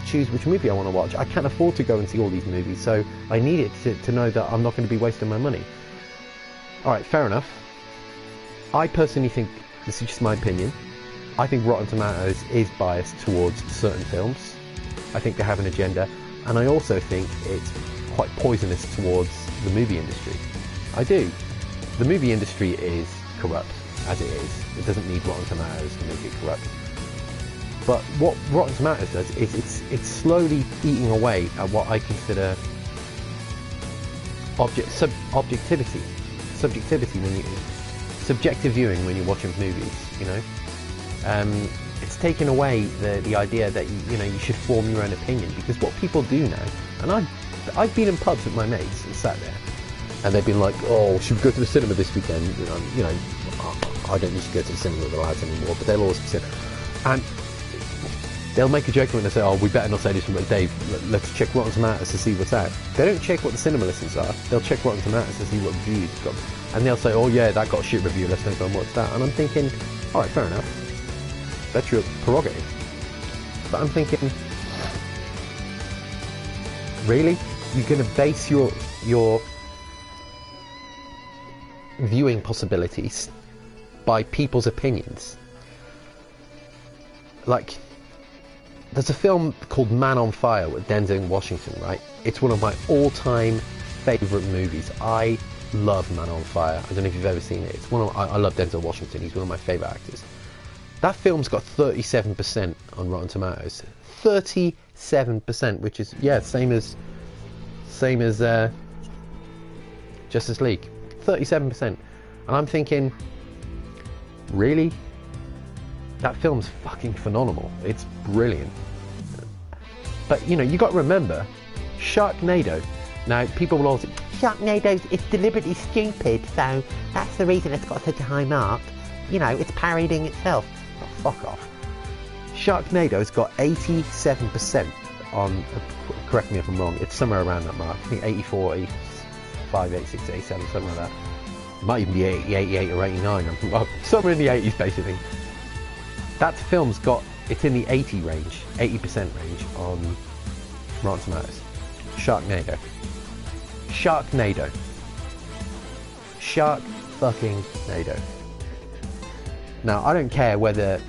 choose which movie I want to watch. I can't afford to go and see all these movies, so I need it to know that I'm not going to be wasting my money. Alright, fair enough. I personally think, this is just my opinion, I think Rotten Tomatoes is biased towards certain films. I think they have an agenda, and I also think it's quite poisonous towards the movie industry. I do. The movie industry is corrupt, as it is. It doesn't need Rotten Tomatoes to make it corrupt. But what Rotten Tomatoes does is it's slowly eating away at what I consider objectivity when you subjective viewing when you're watching movies. You know, it's taken away the idea that you should form your own opinion, because what people do now, and I've been in pubs with my mates and sat there, and they've been like, oh, should we go to the cinema this weekend? You know, I don't need to go to the cinema with the lads anymore, but they'll always be saying, and they'll make a joke when they say, oh, we better not say this from Dave, let's check Rotten Tomatoes to see what's out. They don't check what the cinema listings are, they'll check Rotten Tomatoes to see what reviews it's got. And they'll say, oh yeah, that got a shit review, let's go and watch that. And I'm thinking, alright, fair enough, that's your prerogative. But I'm thinking, really? You're going to base your viewing possibilities by people's opinions? Like, there's a film called Man on Fire with Denzel Washington, right? It's one of my all-time favourite movies. I love Man on Fire. I don't know if you've ever seen it. I love Denzel Washington. He's one of my favourite actors. That film's got 37% on Rotten Tomatoes. 37%, which is, yeah, same as Justice League. 37%. And I'm thinking, really? That film's fucking phenomenal. It's brilliant. But, you got to remember, Sharknado. Now, people will always say, Sharknado is deliberately stupid, so that's the reason it's got such a high mark. It's parodying itself. Oh, fuck off. Sharknado's got 87% on, correct me if I'm wrong, it's somewhere around that mark. I think 84, 85, 86, 87, something like that. It might even be 80, 88 or 89. Well, somewhere in the 80s, basically. That film's it's in the 80 range, 80% range on Rotten Tomatoes. Sharknado. Shark fucking Nado. Now, I don't care whether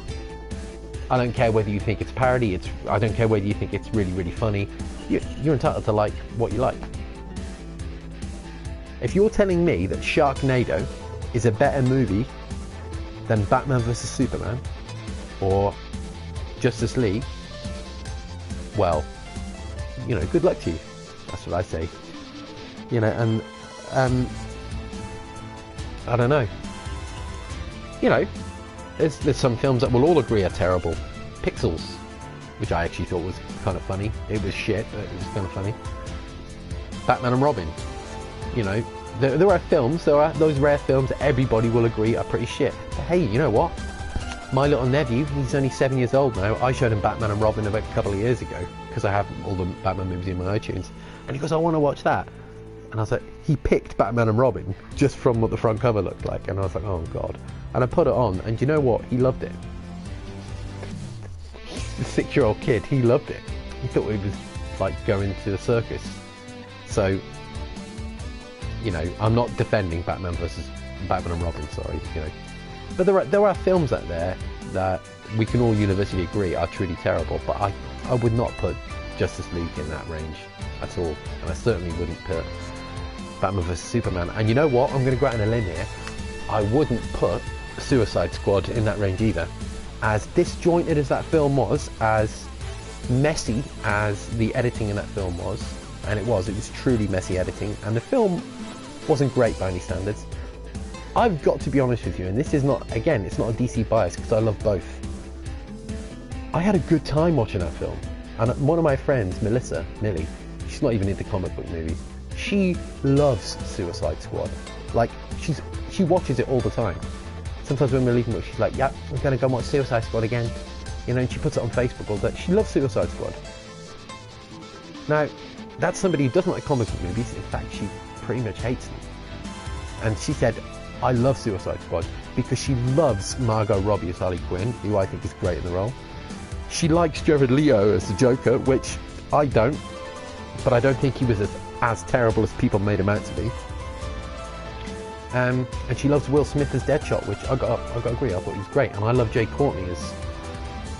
you think it's parody, I don't care whether you think it's really, really funny. You're entitled to like what you like. If you're telling me that Sharknado is a better movie than Batman vs Superman or Justice League, well, good luck to you. That's what I say. And I don't know. There's some films that we'll all agree are terrible. Pixels, which I actually thought was kind of funny. It was shit, but it was kind of funny. Batman and Robin. There are films, there are those rare films that everybody will agree are pretty shit. But hey, you know what? My little nephew, he's only 7 years old now. I showed him Batman and Robin about a couple of years ago, because I have all the Batman movies in my iTunes. And he goes, I want to watch that. And I was like, he picked Batman and Robin just from what the front cover looked like. And I was like, oh God. And I put it on, and you know what? He loved it. The 6-year-old kid, he loved it. He thought it was like going to the circus. So, I'm not defending Batman and Robin, sorry, But there are films out there that we can all universally agree are truly terrible, but I would not put Justice League in that range at all. And I certainly wouldn't put Batman vs Superman. And you know what? I'm going to go out on a limb here. I wouldn't put Suicide Squad in that range either. As disjointed as that film was, as messy as the editing in that film was, and it was truly messy editing, and the film wasn't great by any standards. I've got to be honest with you, and this is not, again, it's not a DC bias, because I love both. I had a good time watching that film. And one of my friends, Millie, she's not even into comic book movies. She loves Suicide Squad. Like, she watches it all the time. Sometimes when we're leaving work, she's like, yeah, I'm going to go watch Suicide Squad again. And she puts it on Facebook all day. She loves Suicide Squad. Now, that's somebody who doesn't like comic book movies. In fact, she pretty much hates them. And she said, I love Suicide Squad. because she loves Margot Robbie as Harley Quinn, who I think is great in the role. She likes Jared Leto as the Joker, which I don't, but I don't think he was as terrible as people made him out to be. And she loves Will Smith as Deadshot, which I got to agree, I thought he was great. And I love Jay Courtney as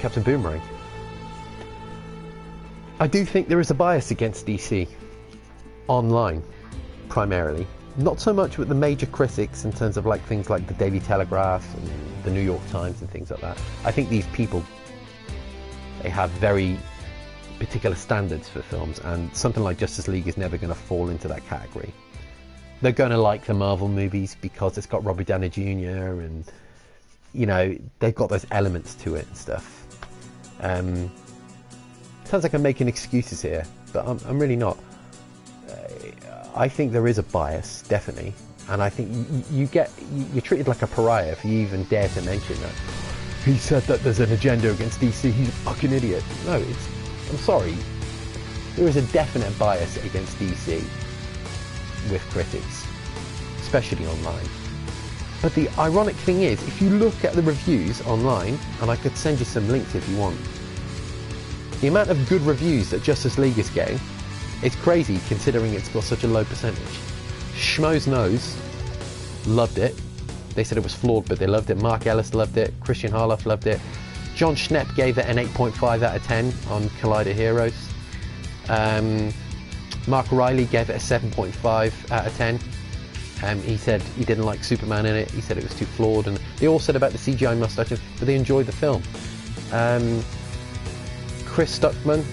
Captain Boomerang. I do think there is a bias against DC online, primarily. Not so much with the major critics in terms of like things like the Daily Telegraph and the New York Times and things like that. I think these people, they have very particular standards for films, and something like Justice League is never going to fall into that category. They're going to like the Marvel movies because it's got Robert Downey Jr. and, you know, they've got those elements to it and stuff. Sounds like I'm making excuses here, but I'm really not. I think there is a bias, definitely, and I think you're treated like a pariah if you even dare to mention that. He said that there's an agenda against DC, he's a fucking idiot. No, I'm sorry. There is a definite bias against DC with critics, especially online. But the ironic thing is, if you look at the reviews online, and I could send you some links if you want, the amount of good reviews that Justice League is getting, it's crazy considering it's got such a low percentage. Schmoes Knows loved it. They said it was flawed, but they loved it. Mark Ellis loved it. Christian Harloff loved it. John Schnepp gave it an 8.5 out of 10 on Collider Heroes. Mark Riley gave it a 7.5 out of 10. He said he didn't like Superman in it. He said it was too flawed, and they all said about the CGI mustaches, but they enjoyed the film. Chris Struckman,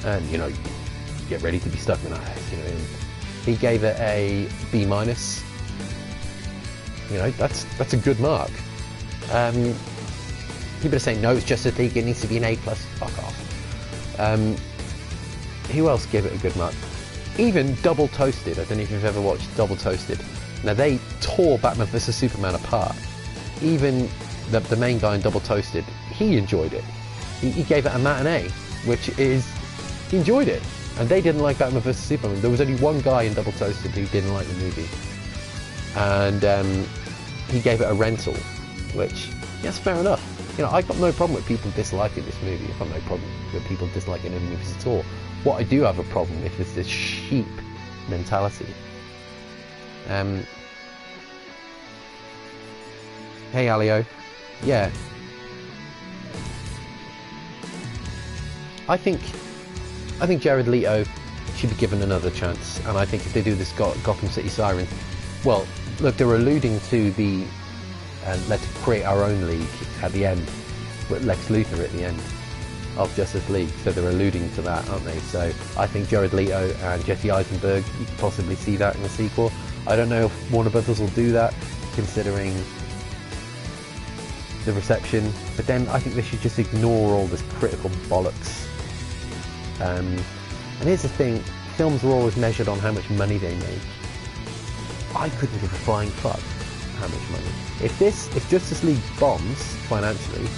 and you know, get ready to be Stuckman, you know, he gave it a B-. You know, that's a good mark. People are saying no, it's Justice League, it needs to be an A+. Fuck off. Who else gave it a good mark? Even Double Toasted. I don't know if you've ever watched Double Toasted. Now they tore Batman vs Superman apart. Even the main guy in Double Toasted, he enjoyed it. He gave it a matinee, which is, he enjoyed it. And they didn't like Batman vs Superman. There was only one guy in Double Toasted who didn't like the movie. And he gave it a rental, which, yes, fair enough. You know, I've got no problem with people disliking this movie. I've got no problem with people disliking any movies at all. What I do have a problem with is this sheep mentality. Hey, Alio. Yeah. I think Jared Leto should be given another chance, and I think if they do this Gotham City Sirens, well, look, they're alluding to the let's create our own league at the end, with Lex Luthor at the end of Justice League, so they're alluding to that, aren't they? So I think Jared Leto and Jesse Eisenberg, you could possibly see that in the sequel. I don't know if Warner Brothers will do that, considering the reception, but then I think they should just ignore all this critical bollocks. And here's the thing, films are always measured on how much money they make. I couldn't give a flying fuck how much money. If Justice League bombs financially,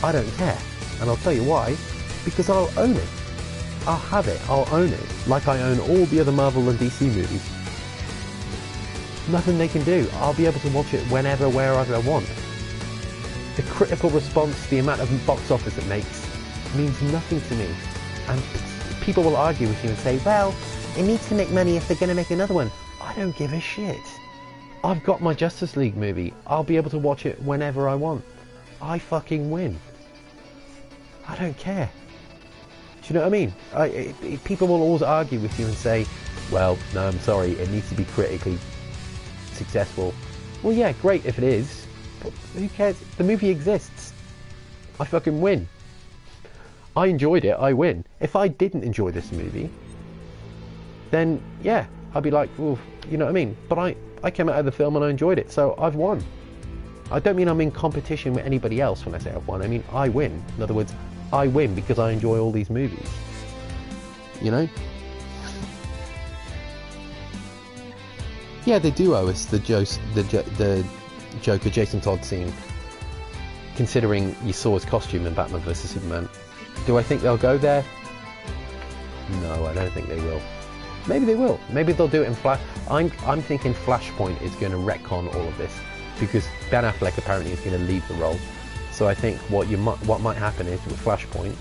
I don't care. And I'll tell you why, because I'll own it. I'll have it, I'll own it, like I own all the other Marvel and DC movies. Nothing they can do. I'll be able to watch it whenever, wherever I want. The critical response, the amount of box office it makes, means nothing to me. And people will argue with you and say, well, it needs to make money if they're going to make another one. I don't give a shit. I've got my Justice League movie. I'll be able to watch it whenever I want. I fucking win. I don't care. Do you know what I mean? People will always argue with you and say, well, no, I'm sorry, it needs to be critically successful. Well, yeah, great if it is, but who cares? The movie exists. I fucking win. I enjoyed it, I win. If I didn't enjoy this movie, then yeah, I'd be like, well, you know what I mean? But I came out of the film and I enjoyed it, so I've won. I don't mean I'm in competition with anybody else when I say I've won. I mean I win. In other words, I win because I enjoy all these movies. You know? Yeah, they do owe us the Joker Jason Todd scene, considering you saw his costume in Batman vs Superman. Do I think they'll go there? No, I don't think they will. Maybe they will. Maybe they'll do it in Flash. I'm thinking Flashpoint is going to retcon all of this. because Ben Affleck apparently is going to leave the role. So I think what might happen is with Flashpoint,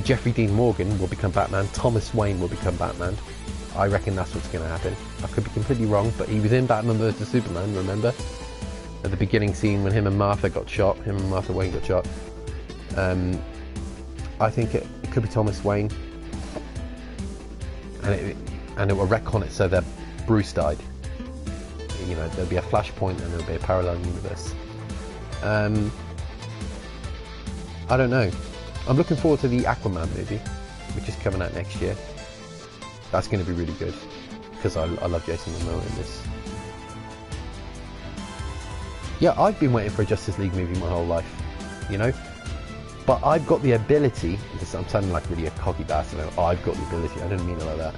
Jeffrey Dean Morgan will become Batman, Thomas Wayne will become Batman. I reckon that's what's going to happen. I could be completely wrong, but he was in Batman vs Superman, remember? At the beginning scene when him and Martha Wayne got shot. I think it could be Thomas Wayne, and it will retcon it so that Bruce died. You know, there'll be a Flashpoint and there'll be a parallel universe. I don't know. I'm looking forward to the Aquaman movie, which is coming out next year. That's going to be really good, because I love Jason Momoa in this. Yeah, I've been waiting for a Justice League movie my whole life, you know? But I've got the ability, I'm sounding like really a cocky bastard now, I've got the ability, I didn't mean it like that.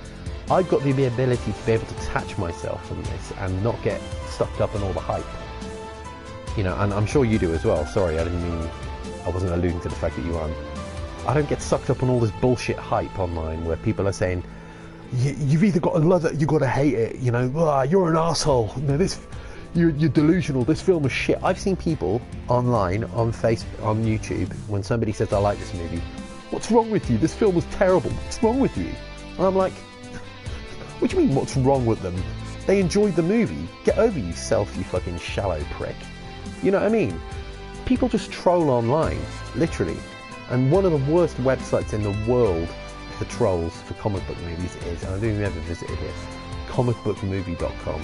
I've got the ability to be able to detach myself from this and not get sucked up in all the hype. You know, and I'm sure you do as well. Sorry, I wasn't alluding to the fact that you aren't. I don't get sucked up on all this bullshit hype online where people are saying, you've either got to love it, you've got to hate it, you know, you're an asshole. No, you're delusional, this film is shit. I've seen people online, on Facebook, on YouTube, when somebody says, I like this movie, what's wrong with you? This film was terrible. What's wrong with you? And I'm like, what do you mean, what's wrong with them? They enjoyed the movie. Get over yourself, you fucking shallow prick. You know what I mean? People just troll online, literally. And one of the worst websites in the world for trolls for comic book movies is, and I don't even ever visited it, comicbookmovie.com.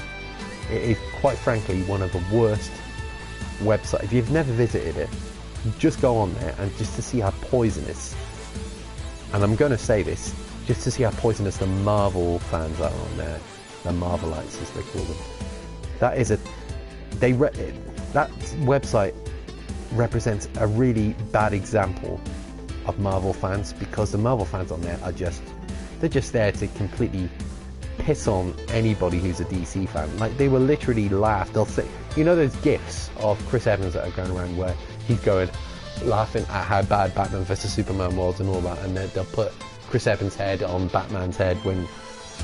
It is, quite frankly, one of the worst websites. If you've never visited it, just go on there and just to see how poisonous, and I'm going to say this, just to see how poisonous the Marvel fans are on there, the Marvelites as they call them. That website represents a really bad example of Marvel fans, because the Marvel fans on there they're just there to completely piss on anybody who's a DC fan. Like, they will literally laugh. They'll say, you know those gifs of Chris Evans that are going around where he's going laughing at how bad Batman vs Superman was and all that, and then they'll put Chris Evans' head on Batman's head when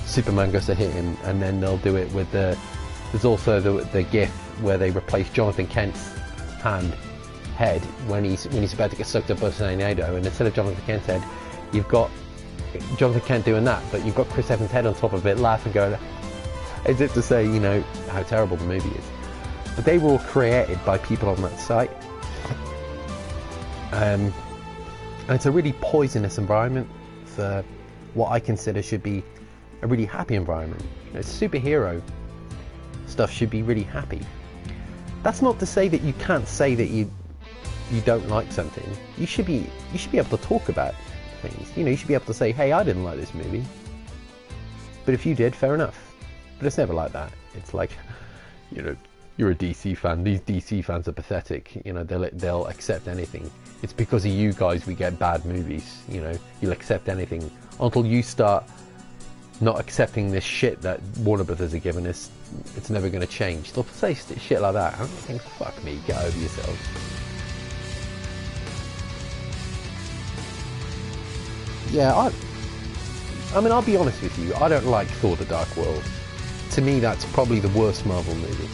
Superman goes to hit him, and then they'll do it with there's also the gif where they replace Jonathan Kent's head when he's about to get sucked up by a tornado, and instead of Jonathan Kent's head, you've got Jonathan Kent doing that, but you've got Chris Evans' head on top of it, laughing, going, as if to say, you know, how terrible the movie is. But they were all created by people on that site. And it's a really poisonous environment for what I consider should be a really happy environment. You know, superhero stuff should be really happy. That's not to say that you can't say that you don't like something. You should be able to talk about things. You know, you should be able to say, hey, I didn't like this movie, but if you did, fair enough. But it's never like that. It's like, you know, you're a DC fan, these DC fans are pathetic, you know, they'll accept anything. It's because of you guys we get bad movies, you know, you'll accept anything until you start not accepting this shit that Warner Brothers are giving us. It's never going to change. They'll say shit like that. I'm thinking, fuck me, get over yourselves. Yeah, I mean, I'll be honest with you, I don't like Thor: The Dark World. To me, that's probably the worst Marvel movie.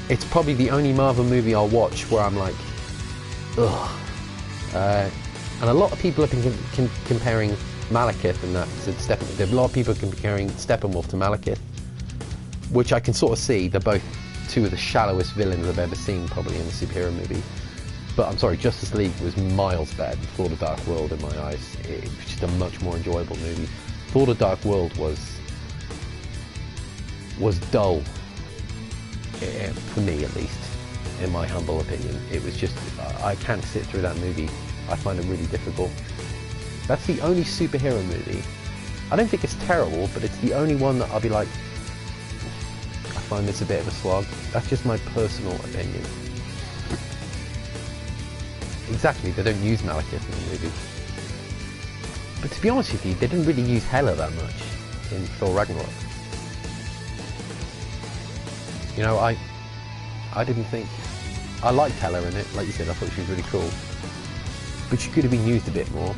It's probably the only Marvel movie I'll watch where I'm like, ugh. And a lot of people have been comparing Malekith and that to Steppenwolf. A lot of people are comparing Steppenwolf to Malekith, which I can sort of see. They're both two of the shallowest villains I've ever seen, probably, in a superhero movie. But I'm sorry, Justice League was miles better than Thor: The Dark World in my eyes. It was just a much more enjoyable movie. Thor: The Dark World was dull, for me at least, in my humble opinion. It was just, I can't sit through that movie. I find it really difficult. That's the only superhero movie. I don't think it's terrible, but it's the only one that I'll be like, I find this a bit of a slog. That's just my personal opinion. Exactly, they don't use Malekith in the movie. But to be honest with you, they didn't really use Hela that much in Thor Ragnarok. You know, I didn't think... I liked Hela in it, like you said, I thought she was really cool. But she could have been used a bit more.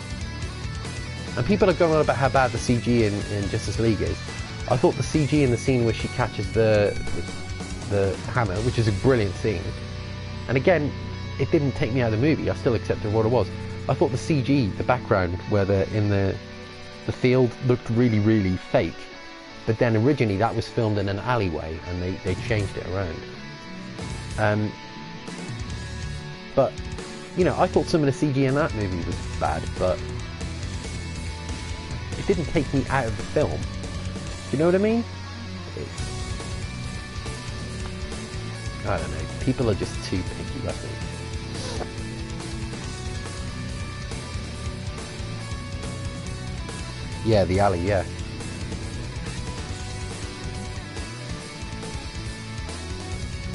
And people are going on about how bad the CG in Justice League is. I thought the CG in the scene where she catches the hammer, which is a brilliant scene, and again, it didn't take me out of the movie. I still accepted what it was. I thought the CG, the background where they're in the field, looked really, really fake. But then originally that was filmed in an alleyway, and they changed it around. But you know, I thought some of the CG in that movie was bad, but it didn't take me out of the film. You know what I mean? I don't know. People are just too picky, I think. Yeah, the alley, yeah.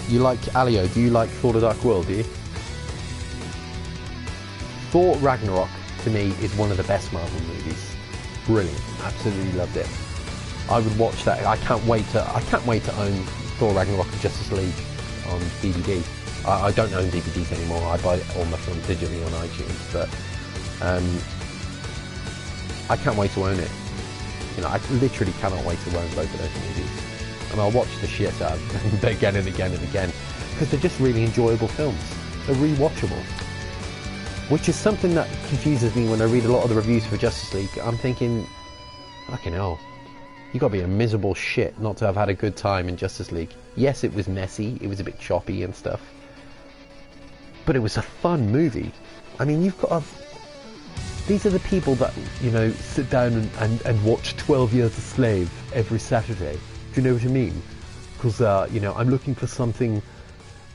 You like Alio? Do you like Thor: The Dark World, do you? Thor Ragnarok, to me, is one of the best Marvel movies. Brilliant. Absolutely loved it. I would watch that. I can't wait to own Thor Ragnarok and Justice League on DVD. I don't own DVDs anymore. I buy all my films digitally on iTunes, but I can't wait to own it. You know, I literally cannot wait to own both of those movies. And I'll watch the shit out of them again and again and again, because they're just really enjoyable films. They're rewatchable. Which is something that confuses me when I read a lot of the reviews for Justice League. I'm thinking, fucking hell, you gotta be a miserable shit not to have had a good time in Justice League. Yes, it was messy, it was a bit choppy and stuff, but it was a fun movie. I mean, you've got these are the people that, you know, sit down and watch 12 Years a Slave every Saturday. Do you know what I mean? Because, you know, I'm looking for something,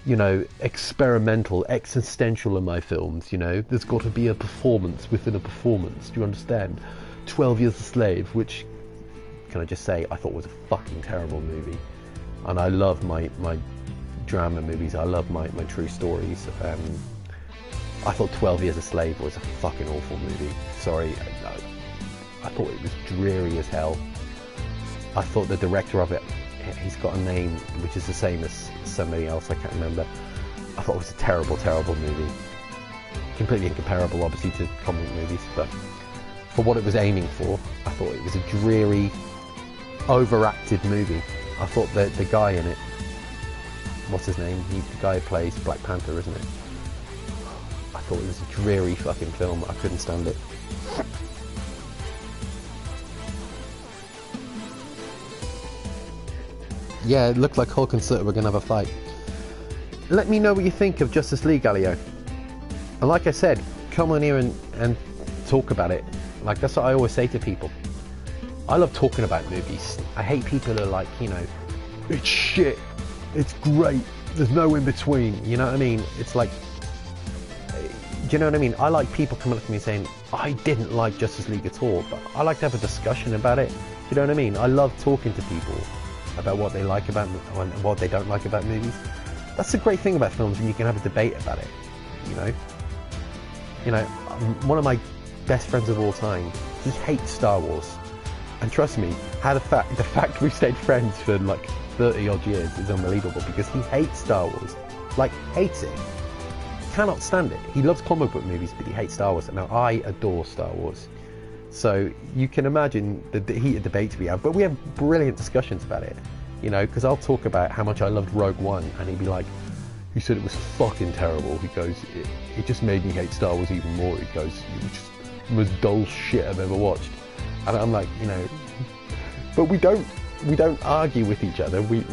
you know, experimental, existential in my films, you know. There's got to be a performance within a performance, do you understand? 12 Years a Slave, which, can I just say, I thought was a fucking terrible movie. And I love my drama movies, I love my true stories. I thought 12 Years a Slave was a fucking awful movie. Sorry, I thought it was dreary as hell. I thought the director of it, he's got a name which is the same as somebody else, I can't remember. I thought it was a terrible, terrible movie. Completely incomparable, obviously, to comic movies, but for what it was aiming for, I thought it was a dreary, overacted movie. I thought that the guy in it, what's his name? He's the guy who plays Black Panther, isn't it? I thought it was a dreary fucking film. I couldn't stand it. Yeah, it looked like Hulk and Soot were going to have a fight. Let me know what you think of Justice League, Alio. And like I said, come on here and talk about it. Like, that's what I always say to people. I love talking about movies. I hate people who are like, you know, it's shit, it's great, there's no in between, you know what I mean? It's like, do you know what I mean? I like people coming up to me saying, I didn't like Justice League at all, but I like to have a discussion about it. Do you know what I mean? I love talking to people about what they like about and what they don't like about movies. That's the great thing about films, when you can have a debate about it, you know? You know, one of my best friends of all time, he hates Star Wars. And trust me, the fact we've stayed friends for like 30 odd years is unbelievable, because he hates Star Wars. Like, hates it. Cannot stand it. He loves comic book movies, but he hates Star Wars. Now, I adore Star Wars. So you can imagine the heated debates we have, but we have brilliant discussions about it, you know, because I'll talk about how much I loved Rogue One, and he'd be like, he said it was fucking terrible. He goes, it just made me hate Star Wars even more. He goes, it was just the most dull shit I've ever watched. And I'm like, you know, but we don't argue with each other. We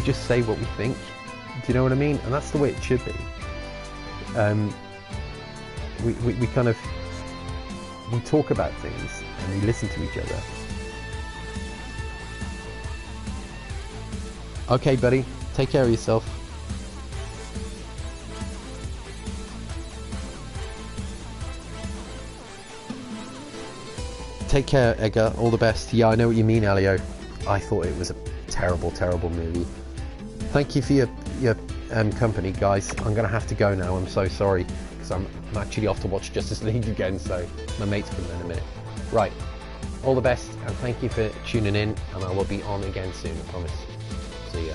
just say what we think. Do you know what I mean? And that's the way it should be. We talk about things and we listen to each other. Okay, buddy, take care of yourself. Take care, Edgar. All the best. Yeah, I know what you mean, Alio. I thought it was a terrible, terrible movie. Thank you for your company, guys. I'm going to have to go now. I'm so sorry, because I'm actually off to watch Justice League again, so my mate's coming in a minute. Right. All the best, and thank you for tuning in, and I will be on again soon, I promise. See ya.